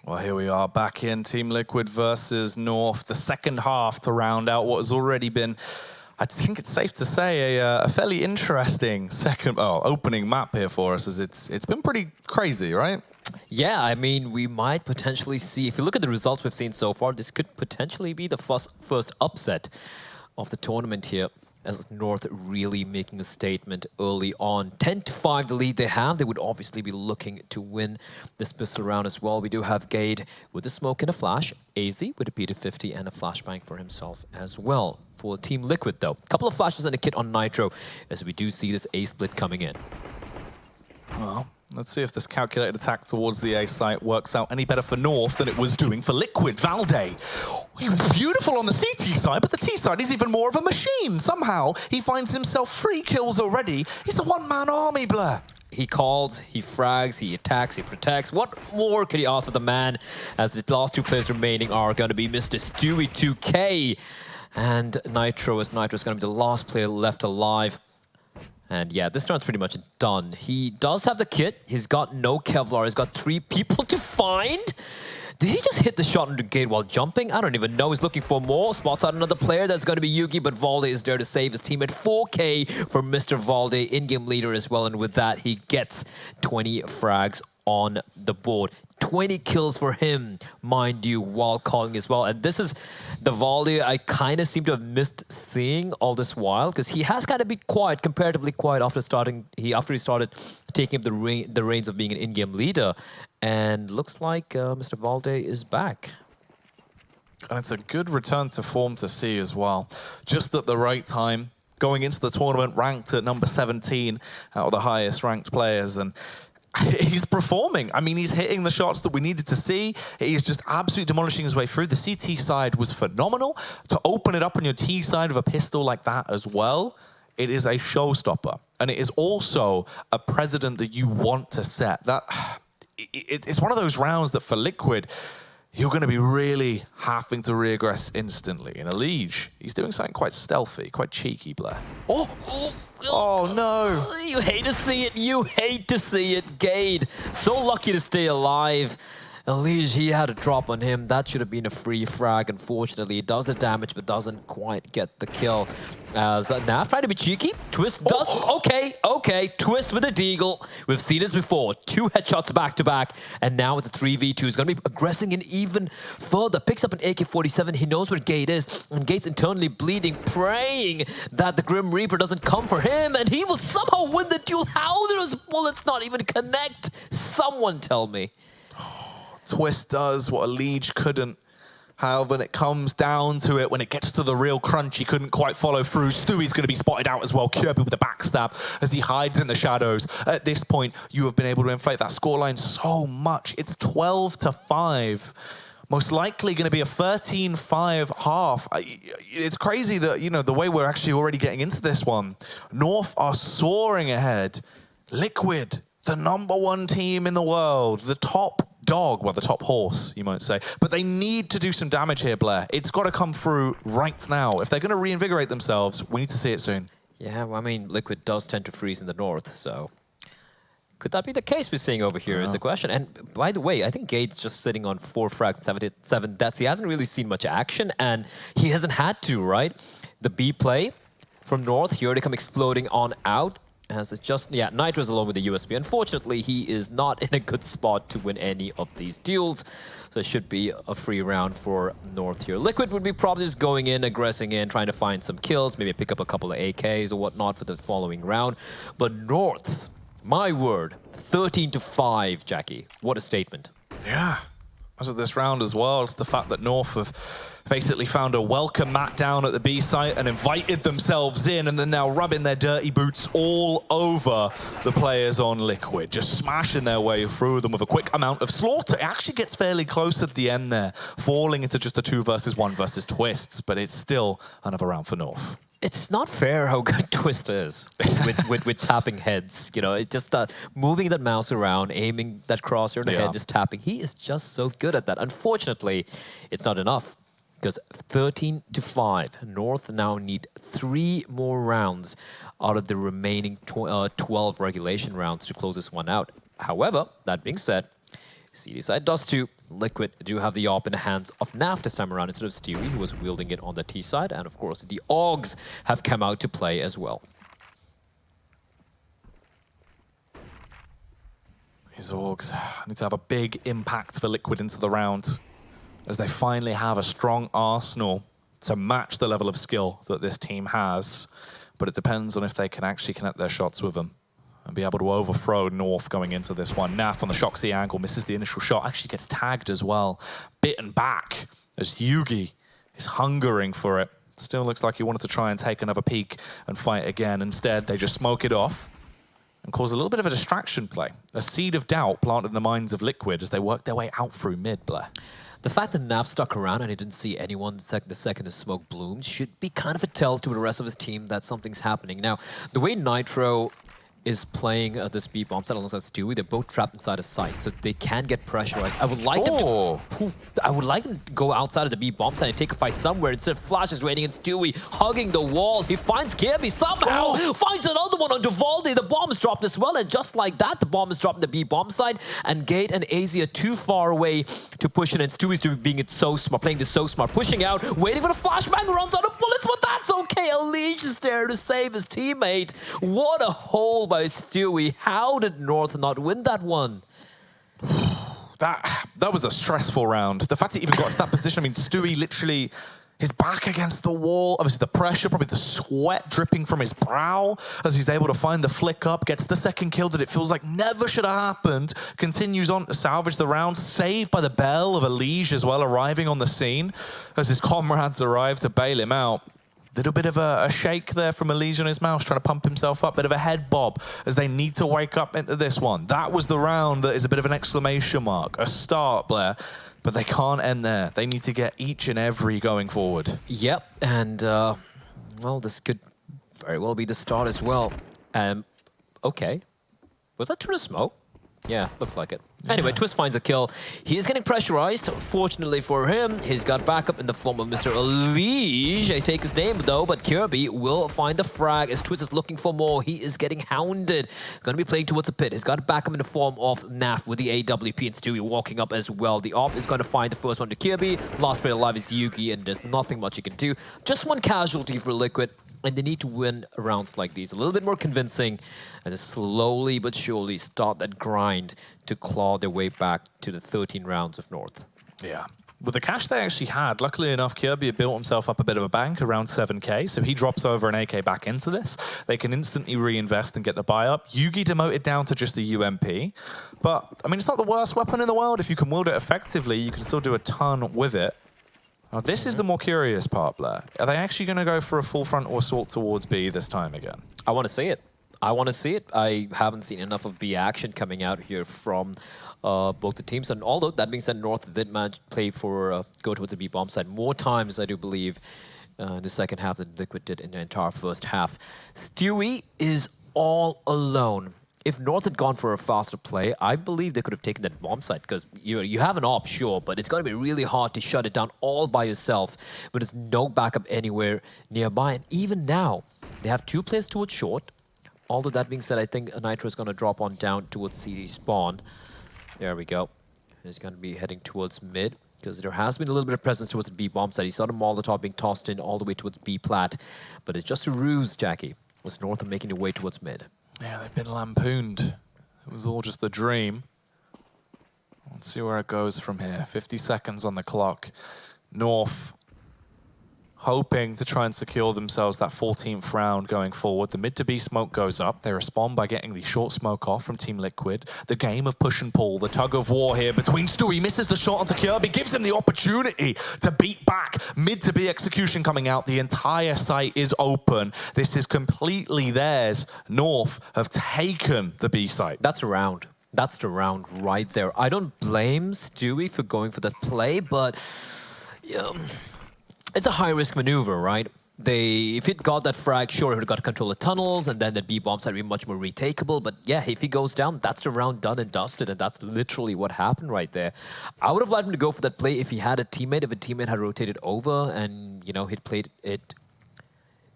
Well, here we are back in Team Liquid versus North, the second half to round out what has already been, I think it's safe to say, a fairly interesting opening map here for us, as it's been pretty crazy, right? Yeah, I mean, we might potentially see, if you look at the results we've seen so far, this could potentially be the first upset of the tournament here, as North really making a statement early on. 10-5 the lead they have. They would obviously be looking to win this pistol round as well. We do have Gade with a smoke and a flash. AZ with a P250 and a flashbang for himself as well. For Team Liquid though, a couple of flashes and a kit on Nitro, as we do see this A split coming in. Well, Let's see if this calculated attack towards the A site works out any better for North than it was doing for Liquid. Valde, he was beautiful on the CT side, but the T side is even more of a machine. Somehow, he finds himself 3 kills already. It's a one-man army, Blur. He calls, he frags, he attacks, he protects. What more could he ask for the man, as the last 2 players remaining are going to be Mr. Stewie 2K and Nitro, as Nitro's going to be the last player left alive. And yeah, this turn's pretty much done. He does have the kit. He's got no Kevlar. He's got 3 people to find. Did he just hit the shot into gate while jumping? I don't even know. He's looking for more. Spots out another player. That's going to be Yugi, but Valde is there to save his team at 4K for Mr. Valde, in-game leader as well. And with that, he gets 20 frags on the board. 20 kills for him, mind you, while calling as well. And this is the Valde I kind of seem to have missed seeing all this while, because he has kind of been quiet, comparatively quiet after he started taking up the reins of being an in-game leader. And looks like Mr. Valde is back. And it's a good return to form to see as well. Just at the right time, going into the tournament ranked at number 17 out of the highest ranked players. And he's performing. I mean, he's hitting the shots that we needed to see. He's just absolutely demolishing his way through. The CT side was phenomenal. To open it up on your T side with a pistol like that as well, it is a showstopper. And it is also a precedent that you want to set. It's one of those rounds that for Liquid, you're going to be really having to regress instantly. In a Liege, he's doing something quite stealthy, quite cheeky, Blair. Oh no! You hate to see it. You hate to see it. Gade, so lucky to stay alive. Elige, he had a drop on him. That should have been a free frag. Unfortunately, it does the damage, but doesn't quite get the kill. As Naf tried to be cheeky. Twist does. Okay. Twist with a deagle. We've seen this before. 2 headshots back to back. And now it's a 3v2. He's going to be aggressing in even further. Picks up an AK-47. He knows where Gade is. And Gade's internally bleeding, praying that the Grim Reaper doesn't come for him. And he will somehow win the duel. How do those bullets not even connect? Someone tell me. Twist does what a Liege couldn't. However, when it comes down to it, when it gets to the real crunch, he couldn't quite follow through. Stewie's going to be spotted out as well. Kirby with a backstab as he hides in the shadows. At this point, you have been able to inflate that scoreline so much. It's 12-5. Most likely going to be a 13-5 half. It's crazy that, you know, the way we're actually already getting into this one. North are soaring ahead. Liquid, the #1 team in the world, the top dog, well, the top horse, you might say. But they need to do some damage here, Blair. It's got to come through right now. If they're going to reinvigorate themselves, we need to see it soon. Yeah, well, I mean, Liquid does tend to freeze in the north, so could that be the case we're seeing over here is the question. And by the way, I think Gade's just sitting on 4 frags, 7 deaths. He hasn't really seen much action, and he hasn't had to, right? The B play from north, here they come exploding on out. As it's just, yeah, Nitro's alone with the USB. Unfortunately, he is not in a good spot to win any of these duels. So it should be a free round for North here. Liquid would be probably just going in, aggressing in, trying to find some kills, maybe pick up a couple of AKs or whatnot for the following round. But North, my word, 13-5, Jackie. What a statement. Yeah. As of this round as well, it's the fact that North have basically found a welcome mat down at the B site and invited themselves in, and they're now rubbing their dirty boots all over the players on Liquid, just smashing their way through them with a quick amount of slaughter. It actually gets fairly close at the end there, falling into just the 2 versus 1 versus Twists, but it's still another round for North. It's not fair how good Twist is with tapping heads. You know, it just moving that mouse around, aiming that crosshair in the head, just tapping. He is just so good at that. Unfortunately, it's not enough because 13-5. North now need 3 more rounds out of the remaining 12 regulation rounds to close this one out. However, that being said, CD side does too. Liquid do have the AWP in the hands of Naf this time around instead of Stewie, who was wielding it on the T side. And of course, the AUGs have come out to play as well. These AUGs need to have a big impact for Liquid into the round, as they finally have a strong arsenal to match the level of skill that this team has. But it depends on if they can actually connect their shots with them and be able to overthrow North going into this one. Naf on the Shoxy angle, misses the initial shot, actually gets tagged as well. Bitten back as Yugi is hungering for it. Still looks like he wanted to try and take another peek and fight again. Instead, they just smoke it off. and cause a little bit of a distraction play. A seed of doubt planted in the minds of Liquid as they work their way out through mid, Blair. The fact that Nav stuck around and he didn't see anyone the second his smoke bloomed should be kind of a tell to the rest of his team that something's happening. Now, the way Nitro is playing this B bomb site alongside Stewie, they're both trapped inside a site, so they can get pressurized. I would like them to go outside of the B bomb site and take a fight somewhere. Instead, Flash is raining and Stewie hugging the wall. He finds Kirby somehow, finds another one on Duvalde. The bomb is dropped as well, and just like that, the bomb is dropped in the B bomb site, and Gate and AZ are too far away to push it, and Stewie's playing it so smart, pushing out, waiting for the flashbang, runs out of bullets, but that's okay. Unleash is there to save his teammate. What a hole by Stewie. How did North not win that one? That was a stressful round. The fact that he even got to that position, I mean, Stewie literally, his back against the wall, obviously the pressure, probably the sweat dripping from his brow as he's able to find the flick up, gets the second kill that it feels like never should have happened, continues on to salvage the round, saved by the bell of Elige as well, arriving on the scene as his comrades arrive to bail him out. Little bit of a shake there from Elige on his mouse, trying to pump himself up. Bit of a head bob as they need to wake up into this one. That was the round that is a bit of an exclamation mark. A start, Blair. But they can't end there. They need to get each and every going forward. Yep, and, well, this could very well be the start as well. Okay. Was that through the smoke? Yeah, looks like it. Anyway, Twist finds a kill. He is getting pressurized. Fortunately for him, he's got backup in the form of Mr. Elige. I take his name though, but Kirby will find the frag as Twist is looking for more. He is getting hounded. Going to be playing towards the pit. He's got backup in the form of Naf with the AWP and Stewie walking up as well. The AWP is going to find the first one to Kirby. Last player alive is Yugi, and there's nothing much he can do. Just one casualty for Liquid. And they need to win rounds like these a little bit more convincing and just slowly but surely start that grind to claw their way back to the 13 rounds of North. Yeah. With the cash they actually had, luckily enough, Kirby had built himself up a bit of a bank, around 7k, so he drops over an AK back into this. They can instantly reinvest and get the buy up. Yugi demoted down to just the UMP, but, I mean, it's not the worst weapon in the world. If you can wield it effectively, you can still do a ton with it. Now, this is the more curious part, Blair. Are they actually going to go for a full frontal assault towards B this time again? I want to see it. I want to see it. I haven't seen enough of B action coming out here from both the teams. And although that being said, North did manage to play for go towards the B bomb side more times, I do believe, in the second half than Liquid did in the entire first half. Stewie is all alone. If North had gone for a faster play, I believe they could have taken that bomb site, because you have an AWP, sure, but it's going to be really hard to shut it down all by yourself when there's no backup anywhere nearby. And even now, they have two players towards short. Although that being said, I think Nitro is going to drop on down towards CD spawn. There we go. He's going to be heading towards mid, because there has been a little bit of presence towards the B bomb site. He saw the Molotov being tossed in all the way towards B plat, but it's just a ruse, Jackie. Was North making their way towards mid. Yeah, they've been lampooned. It was all just a dream. Let's see where it goes from here. 50 seconds on the clock. North hoping to try and secure themselves that 14th round going forward. The mid to B smoke goes up. They respond by getting the short smoke off from Team Liquid. The game of push and pull, the tug of war here between Stewie, misses the shot onto Kirby, gives him the opportunity to beat back. Mid to B execution coming out. The entire site is open. This is completely theirs. North have taken the B site. That's a round. That's the round right there. I don't blame Stewie for going for that play, but it's a high-risk maneuver, right? If he'd got that frag, sure, he would have got to control the tunnels, and then the B-bomb side would be much more retakeable. But yeah, if he goes down, that's the round done and dusted, and that's literally what happened right there. I would have liked him to go for that play if he had a teammate, if a teammate had rotated over and, you know, he'd played it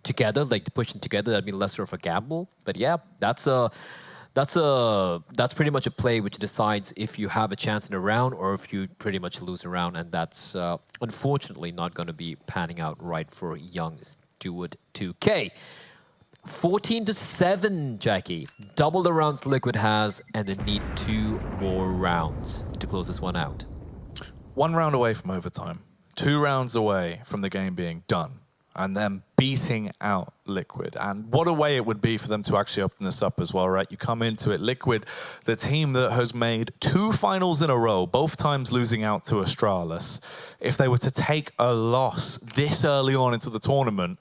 together, like to push them together, that'd be lesser of a gamble. But yeah, that's pretty much a play which decides if you have a chance in a round or if you pretty much lose a round, and that's unfortunately not going to be panning out right for young Stewart 2K. 14-7, Jackie. Double the rounds Liquid has, and they need 2 more rounds to close this one out. 1 round away from overtime. 2 rounds away from the game being done. And then beating out Liquid. And what a way it would be for them to actually open this up as well, right? You come into it, Liquid, the team that has made 2 finals in a row, both times losing out to Astralis. If they were to take a loss this early on into the tournament,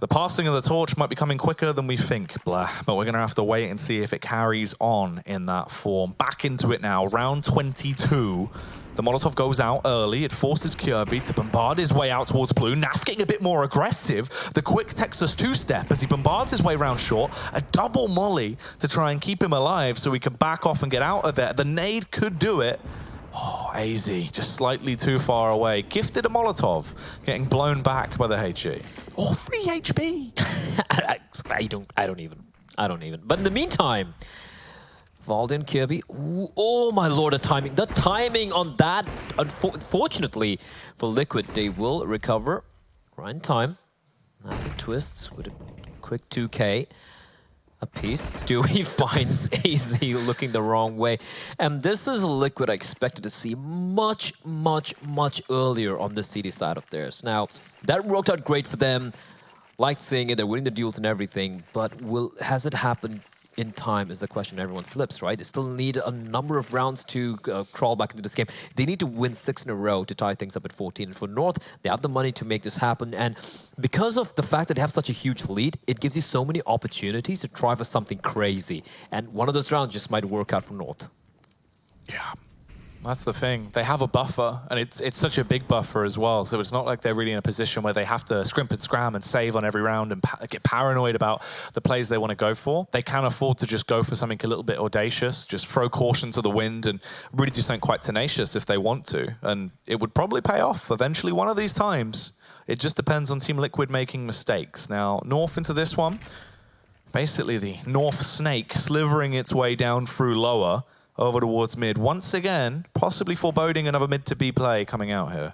The passing of the torch might be coming quicker than we think, blah, but we're going to have to wait and see if it carries on in that form. Back into it now, round 22. The Molotov goes out early. It forces Kirby to bombard his way out towards blue. Naf getting a bit more aggressive. The quick Texas two-step as he bombards his way round short. A double molly to try and keep him alive so he can back off and get out of there. The nade could do it. Oh, AZ, just slightly too far away. Gifted a Molotov, getting blown back by the HE. Oh, 3 HP! I don't even. But in the meantime, Valde and Kirby, ooh, oh my lord, the timing on that, unfortunately for Liquid, they will recover right in time. Nothing twists with a quick 2K. A piece. Stewie finds AZ looking the wrong way. And this is a Liquid I expected to see much earlier on the CD side of theirs. Now, that worked out great for them. Liked seeing it, they're winning the duels and everything, but has it happened in time is the question on everyone's lips, right? They still need a number of rounds to crawl back into this game. They need to win 6 in a row to tie things up at 14. And for North, they have the money to make this happen. And because of the fact that they have such a huge lead, it gives you so many opportunities to try for something crazy. And one of those rounds just might work out for North. Yeah. That's the thing. They have a buffer, and it's such a big buffer as well, so it's not like they're really in a position where they have to scrimp and scram and save on every round and get paranoid about the plays they want to go for. They can afford to just go for something a little bit audacious, just throw caution to the wind and really do something quite tenacious if they want to, and it would probably pay off eventually one of these times. It just depends on Team Liquid making mistakes. Now, North into this one. Basically, the North snake slithering its way down through lower, over towards mid. Once again, possibly foreboding another mid to B play coming out here.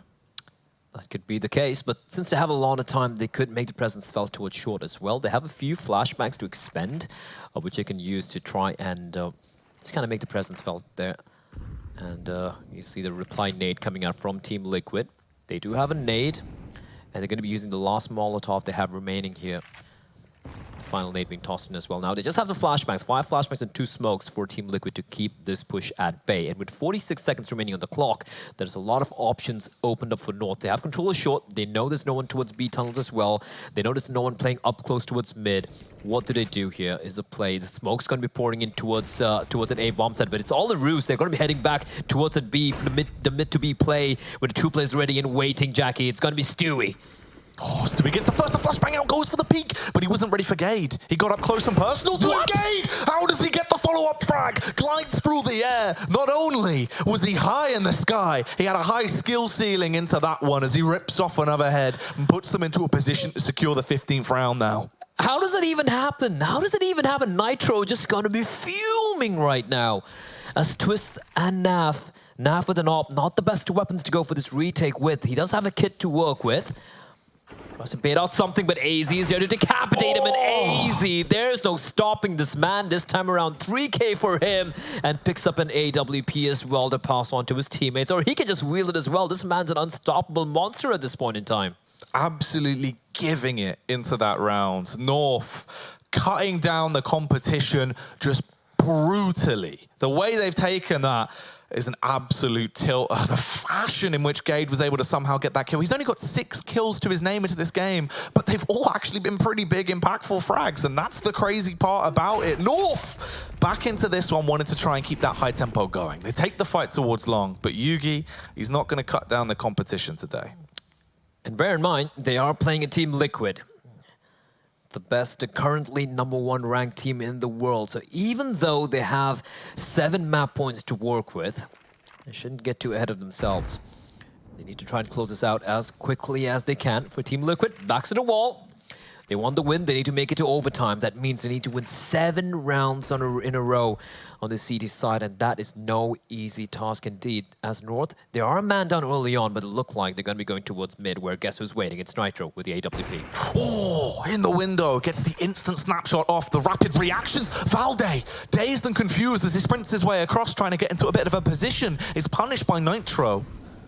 That could be the case, but since they have a lot of time, they could make the presence felt towards short as well. They have a few flashbacks to expend, which they can use to try and just kind of make the presence felt there. And you see the reply nade coming out from Team Liquid. They do have a nade, and they're going to be using the last Molotov they have remaining here. Final nade being tossed in as well. Now they just have the flashbangs, 5 flashbangs and 2 smokes for Team Liquid to keep this push at bay. And with 46 seconds remaining on the clock, there's a lot of options opened up for North. They have control of short. They know there's no one towards B tunnels as well. They know there's no one playing up close towards mid. What do they do here is the play. The smoke's going to be pouring in towards an A bomb set, but it's all a ruse. They're going to be heading back towards the B, for the mid to B play with the 2 players ready and waiting, Jackie. It's going to be Stewie. Oh, Stewie gets the first, the flashbang out, goes for the peek, but he wasn't ready for Gade. He got up close and personal to Gade! How does he get the follow-up frag? Glides through the air. Not only was he high in the sky, he had a high skill ceiling into that one as he rips off another head and puts them into a position to secure the 15th round now. How does that even happen? How does it even happen? Nitro just gonna be fuming right now. As Twist and Naf with an AWP, not the best weapons to go for this retake with. He does have a kit to work with. Tries to bait out something, but AZ is there to decapitate him, and AZ, there's no stopping this man this time around. 3K for him, and picks up an AWP as well to pass on to his teammates, or he can just wield it as well. This man's an unstoppable monster at this point in time. Absolutely giving it into that round. North cutting down the competition just brutally. The way they've taken that is an absolute tilt. The fashion in which Gade was able to somehow get that kill. He's only got 6 kills to his name into this game, but they've all actually been pretty big, impactful frags, and that's the crazy part about it. North, back into this one, wanted to try and keep that high tempo going. They take the fight towards long, but Yugi, he's not going to cut down the competition today. And bear in mind, they are playing a Team Liquid. The best, currently #1 ranked team in the world. So even though they have 7 map points to work with, they shouldn't get too ahead of themselves. They need to try and close this out as quickly as they can. For Team Liquid, backs to the wall. They want the win, they need to make it to overtime. That means they need to win 7 rounds in a row on the CT side, and that is no easy task indeed. As North, they are a man down early on, but it looked like they're going to be going towards mid, where guess who's waiting? It's Nitro with the AWP. Oh, in the window, gets the instant snapshot off, the rapid reactions. Valde, dazed and confused as he sprints his way across, trying to get into a bit of a position, is punished by Nitro.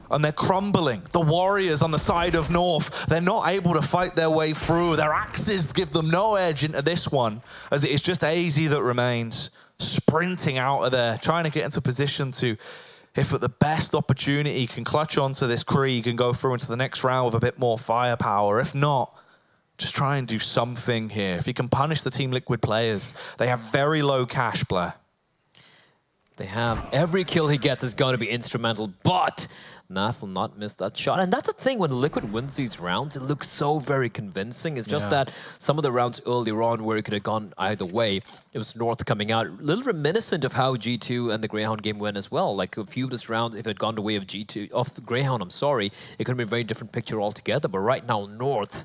And they're crumbling. The Warriors on the side of North, they're not able to fight their way through. Their axes give them no edge into this one, as it is just AZ that remains, sprinting out of there, trying to get into position to, if at the best opportunity, can clutch onto this Krieg and go through into the next round with a bit more firepower. If not, just try and do something here. If he can punish the Team Liquid players, they have very low cash, Blair. They have. Every kill he gets is going to be instrumental, but Naf will not miss that shot. And that's the thing, when Liquid wins these rounds, it looks so very convincing. It's just that some of the rounds earlier on where it could have gone either way, it was North coming out, a little reminiscent of how G2 and the Greyhound game went as well. Like a few of those rounds, if it had gone the way of G2, of the Greyhound, I'm sorry, it could have been a very different picture altogether. But right now, North,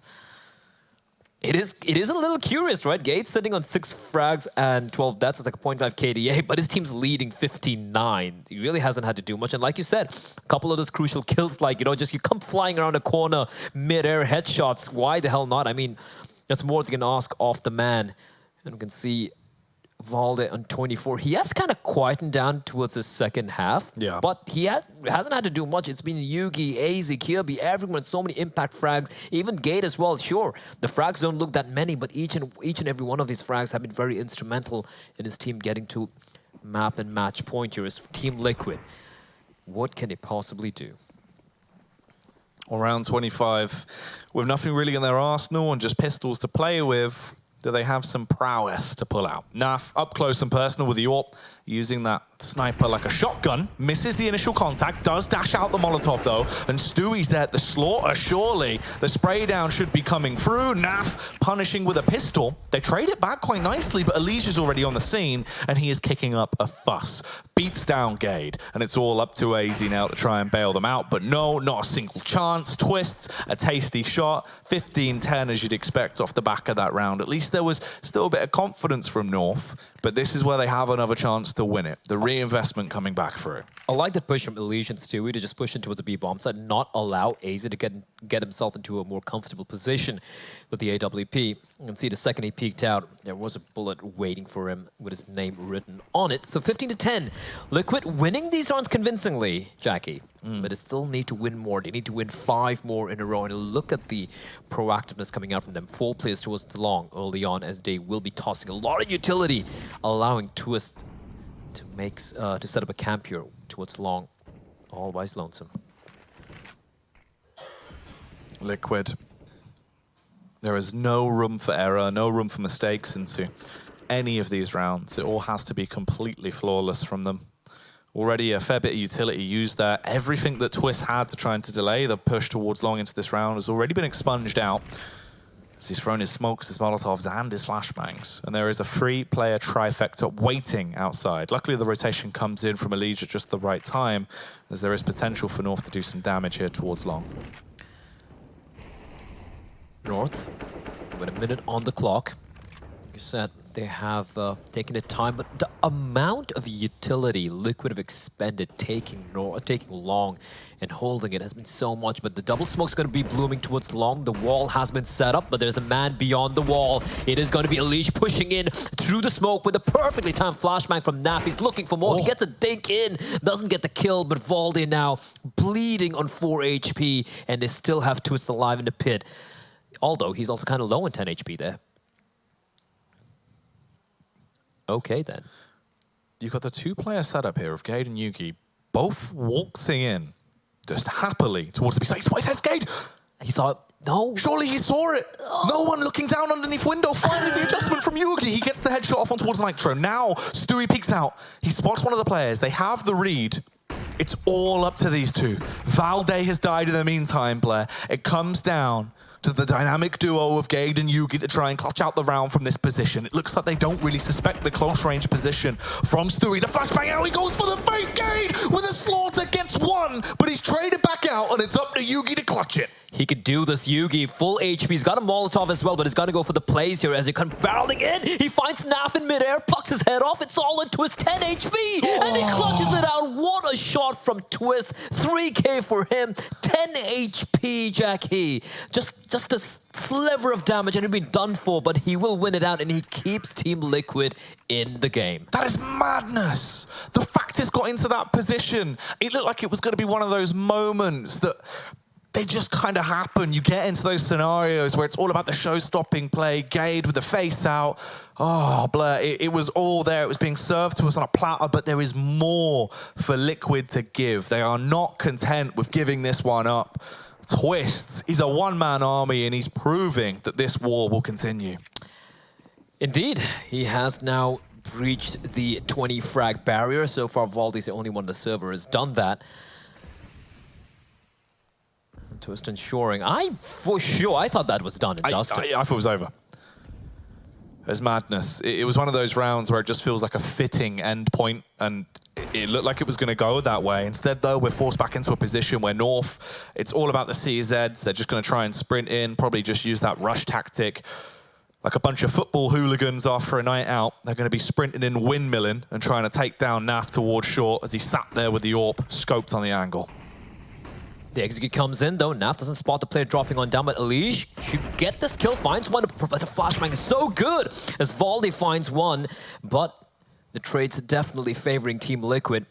it is a little curious, right? Gates sitting on 6 frags and 12 deaths. It's like a 0.5 KDA, but his team's leading 15-9. He really hasn't had to do much. And like you said, a couple of those crucial kills, like, you know, just you come flying around a corner, mid-air headshots. Why the hell not? I mean, that's more than you can ask off the man. And we can see Valde on 24. He has kind of quietened down towards the second half, but he hasn't had to do much. It's been Yugi, AZ, Kirby, everyone, so many impact frags, even Gate as well. Sure, the frags don't look that many, but each and every one of these frags have been very instrumental in his team getting to map and match point here. Is Team Liquid. What can they possibly do? Around 25, with nothing really in their arsenal and just pistols to play with, do they have some prowess to pull out? Naf, up close and personal with the AWP, using that sniper like a shotgun, misses the initial contact, does dash out the Molotov though, and Stewie's there at the slaughter, surely. The spray down should be coming through. Naf punishing with a pistol. They trade it back quite nicely, but Alicia's already on the scene, and he is kicking up a fuss. Beats down Gade, and it's all up to AZ now to try and bail them out, but no, not a single chance. Twists, a tasty shot, 15-10 as you'd expect off the back of that round. At least there was still a bit of confidence from North, but this is where they have another chance to win it. The reinvestment coming back through. I like that push from Elysian Stewie to just push into the B-bomb side, not allow AZ to get himself into a more comfortable position with the AWP. You can see the second he peeked out, there was a bullet waiting for him with his name written on it. So 15-10. Liquid winning these rounds convincingly, Jackie. But they still need to win more. They need to win 5 more in a row. And look at the proactiveness coming out from them. 4 players towards the long early on, as they will be tossing a lot of utility, allowing Twist to set up a camp here towards long. Always lonesome. Liquid. There is no room for error, no room for mistakes into any of these rounds. It all has to be completely flawless from them. Already a fair bit of utility used there. Everything that Twist had to try and delay the push towards long into this round has already been expunged out. As he's thrown his smokes, his Molotovs, and his flashbangs. And there is a 3-player trifecta waiting outside. Luckily, the rotation comes in from Elysia just the right time, as there is potential for North to do some damage here towards long. North, with a minute on the clock. Like I said, they have taken the time, but the amount of utility Liquid have expended taking long and holding it has been so much. But the double smoke's going to be blooming towards long. The wall has been set up, but there's a man beyond the wall. It is going to be Elish pushing in through the smoke with a perfectly timed flashbang from Naf. He's looking for more. He gets a dink in, doesn't get the kill, but Valde now bleeding on 4 HP, and they still have Twist alive in the pit. Although he's also kind of low on 10 HP there. Okay, then. You've got the 2-player setup here of Gade and Yugi, both waltzing in just happily towards the B side. Wait, there's Gade! He saw it. No. Surely he saw it. No one looking down underneath window. Finally, the adjustment from Yugi. He gets the headshot off on towards Nitro. Now, Stewie peeks out. He spots one of the players. They have the read. It's all up to these two. Valde has died in the meantime, Blair. It comes down to the dynamic duo of Gade and Yugi that try and clutch out the round from this position. It looks like they don't really suspect the close range position from Stewie. The flashbang out, he goes for the face. Gade with a slaughter gets 1, but he's traded back out, and it's up to Yugi to clutch it. He could do this, Yugi. Full HP. He's got a Molotov as well, but he's got to go for the plays here as he comes barreling in. He finds Naf in midair, plucks his head off. It's all in Twist, 10 HP. And he clutches it out. What a shot from Twist. 3K for him. 10 HP, Jackie. Just a sliver of damage and he'd been done for, but he will win it out and he keeps Team Liquid in the game. That is madness. The fact it's got into that position. It looked like it was going to be one of those moments that they just kind of happen. You get into those scenarios where it's all about the show-stopping play. Gade with the face out. Oh, Blair, it was all there. It was being served to us on a platter, but there is more for Liquid to give. They are not content with giving this one up. Twists. He's a one-man army, and he's proving that this war will continue. Indeed, he has now breached the 20 frag barrier. So far, Valdi's the only one on the server has done that. Twist ensuring. I thought that was done and dusted. I thought it was over. It was madness. It was one of those rounds where it just feels like a fitting end point, and it looked like it was going to go that way. Instead, though, we're forced back into a position where North, it's all about the CZs. They're just going to try and sprint in, probably just use that rush tactic. Like a bunch of football hooligans after a night out, they're going to be sprinting in, windmilling, and trying to take down Naf towards short as he sat there with the AWP, scoped on the angle. The execute comes in, though. Naf doesn't spot the player dropping on down, but Elige should get this kill, finds one. The flashbang is so good as Valdi finds one, but the trade's definitely favoring Team Liquid.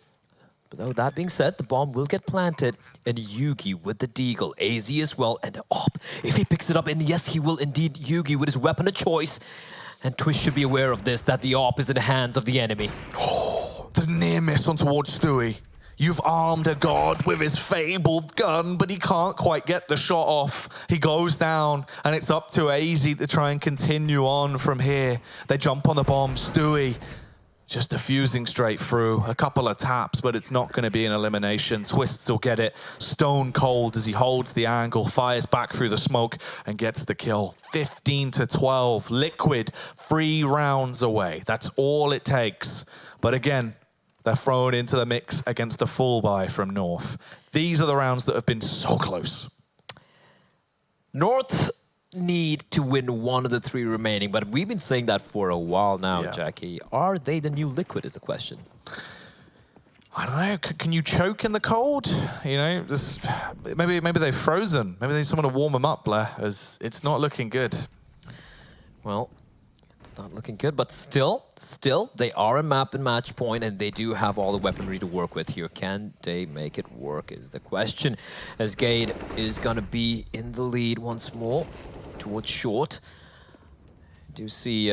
But though that being said, the bomb will get planted, and Yugi with the deagle, AZ as well, and Op, if he picks it up, and yes, he will indeed, Yugi with his weapon of choice. And Twist should be aware of this, that the Op is in the hands of the enemy. Oh, the near miss on towards Stewie. You've armed a god with his fabled gun, but he can't quite get the shot off. He goes down, and it's up to AZ to try and continue on from here. They jump on the bomb. Stewie just diffusing straight through. A couple of taps, but it's not going to be an elimination. Twists will get it stone cold as he holds the angle, fires back through the smoke, and gets the kill. 15-12. Liquid 3 rounds away. That's all it takes. But again, they're thrown into the mix against a full buy from North. These are the rounds that have been so close. North need to win one of the 3 remaining, but we've been saying that for a while now, Yeah. Jackie. Are they the new Liquid is the question. I don't know. Can you choke in the cold? You know, maybe they've frozen. Maybe they need someone to warm them up, Blair, as it's not looking good. Well, it's not looking good, but still, they are a map and match point, and they do have all the weaponry to work with here. Can they make it work is the question, as Gade is going to be in the lead once more towards short. Do see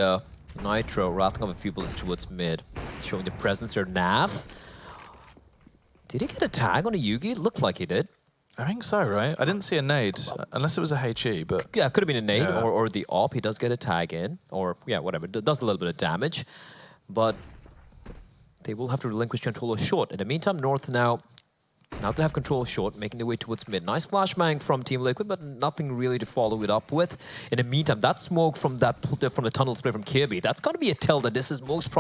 Nitro rattling off a few bullets towards mid, showing the presence there. Nav, did he get a tag on a Yugi? It looked like he did. I think so, right? I didn't see a nade, unless it was a HE, but... Yeah, it could have been a nade Yeah. or the op. He does get a tag in, or yeah, whatever. It does a little bit of damage, but they will have to relinquish control of short. In the meantime, North now they have control of short, making their way towards mid. Nice flashbang from Team Liquid, but nothing really to follow it up with. In the meantime, that smoke from the tunnel spray from Kirby, that's going to be a tell that this is most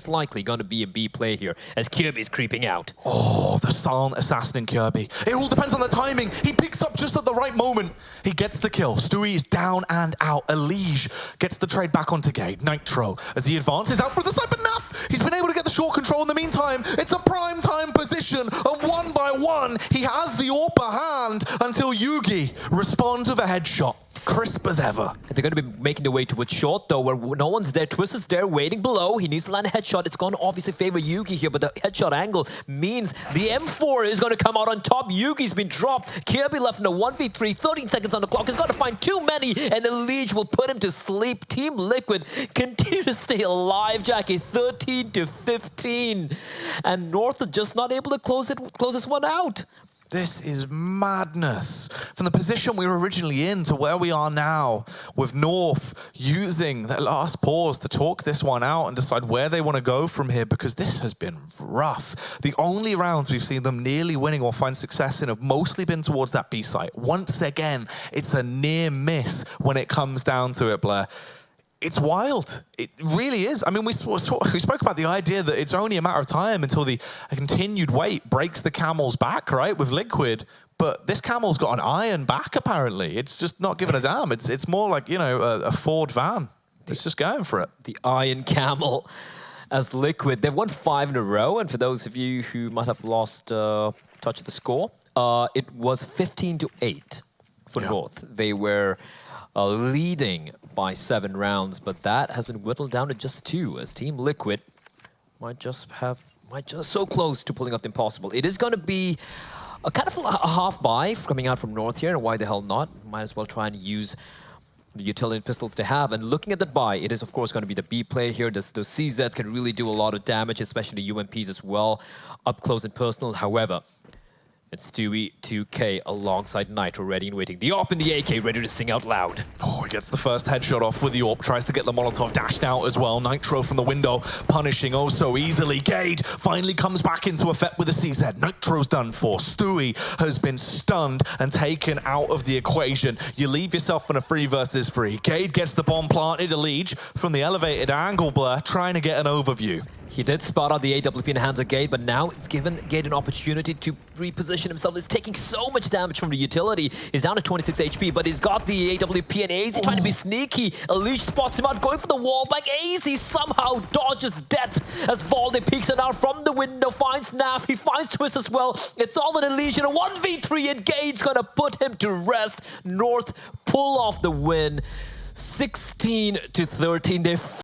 likely going to be a B play here, as Kirby's creeping out. Oh, the silent assassin in Kirby. It all depends on the timing. He picks up just at the right moment. He gets the kill. Stewie is down and out. Elige gets the trade back onto Gade. Nitro, as he advances out for the side, but Naf, he's been able to get the short control in the meantime. It's a prime time position, and 1 by 1, he has the upper hand until Yugi responds with a headshot. Crisp as ever. And they're going to be making their way towards short, though, where no one's there. Twist is there waiting below. He needs to land a headshot. It's going to obviously favor Yugi here, but the headshot angle means the M4 is going to come out on top. Yugi's been dropped. Kirby left in a 1v3, 13 seconds on the clock. He's got to find too many, and the Liege will put him to sleep. Team Liquid continue to stay alive, Jackie. 13-15. And North are just not able to close this one out. This is madness. From the position we were originally in to where we are now, with North using their last pause to talk this one out and decide where they want to go from here, because this has been rough. The only rounds we've seen them nearly winning or find success in have mostly been towards that B site. Once again, it's a near miss when it comes down to it, Blair. It's wild. It really is. I mean, we spoke about the idea that it's only a matter of time until the continued wait breaks the camel's back, right, with Liquid. But this camel's got an iron back, apparently. It's just not giving a damn. It's more like, you know, a Ford van. It's just going for it. The iron camel as Liquid. They've won 5 in a row. And for those of you who might have lost touch of the score, it was 15-8 for North. They were leading by 7 rounds, but that has been whittled down to just 2, as Team Liquid might just so close to pulling off the impossible. It is going to be a kind of a half buy coming out from North here, and why the hell not? Might as well try and use the utility pistols they have. And looking at the buy, it is of course going to be the B play here. Those CZs can really do a lot of damage, especially the UMPs as well, up close and personal. However, And Stewie 2K alongside Nitro, ready and waiting. The AWP and the AK ready to sing out loud. Oh, he gets the first headshot off with the AWP, tries to get the Molotov dashed out as well. Nitro from the window, punishing oh so easily. Gade finally comes back into effect with a CZ. Nitro's done for. Stewie has been stunned and taken out of the equation. You leave yourself in a 3 versus 3. Gade gets the bomb planted. Elige from the elevated angle blur, trying to get an overview. He did spot out the AWP in the hands of Gade, but now it's given Gade an opportunity to reposition himself. He's taking so much damage from the utility. He's down to 26 HP, but he's got the AWP and AZ trying to be sneaky. Elige spots him out, going for the wall back. AZ somehow dodges death as Valde peeks it out from the window, finds Naf, he finds Twist as well. It's all an Elige in a 1v3, and Gade's gonna put him to rest. North pull off the win, 16-13. They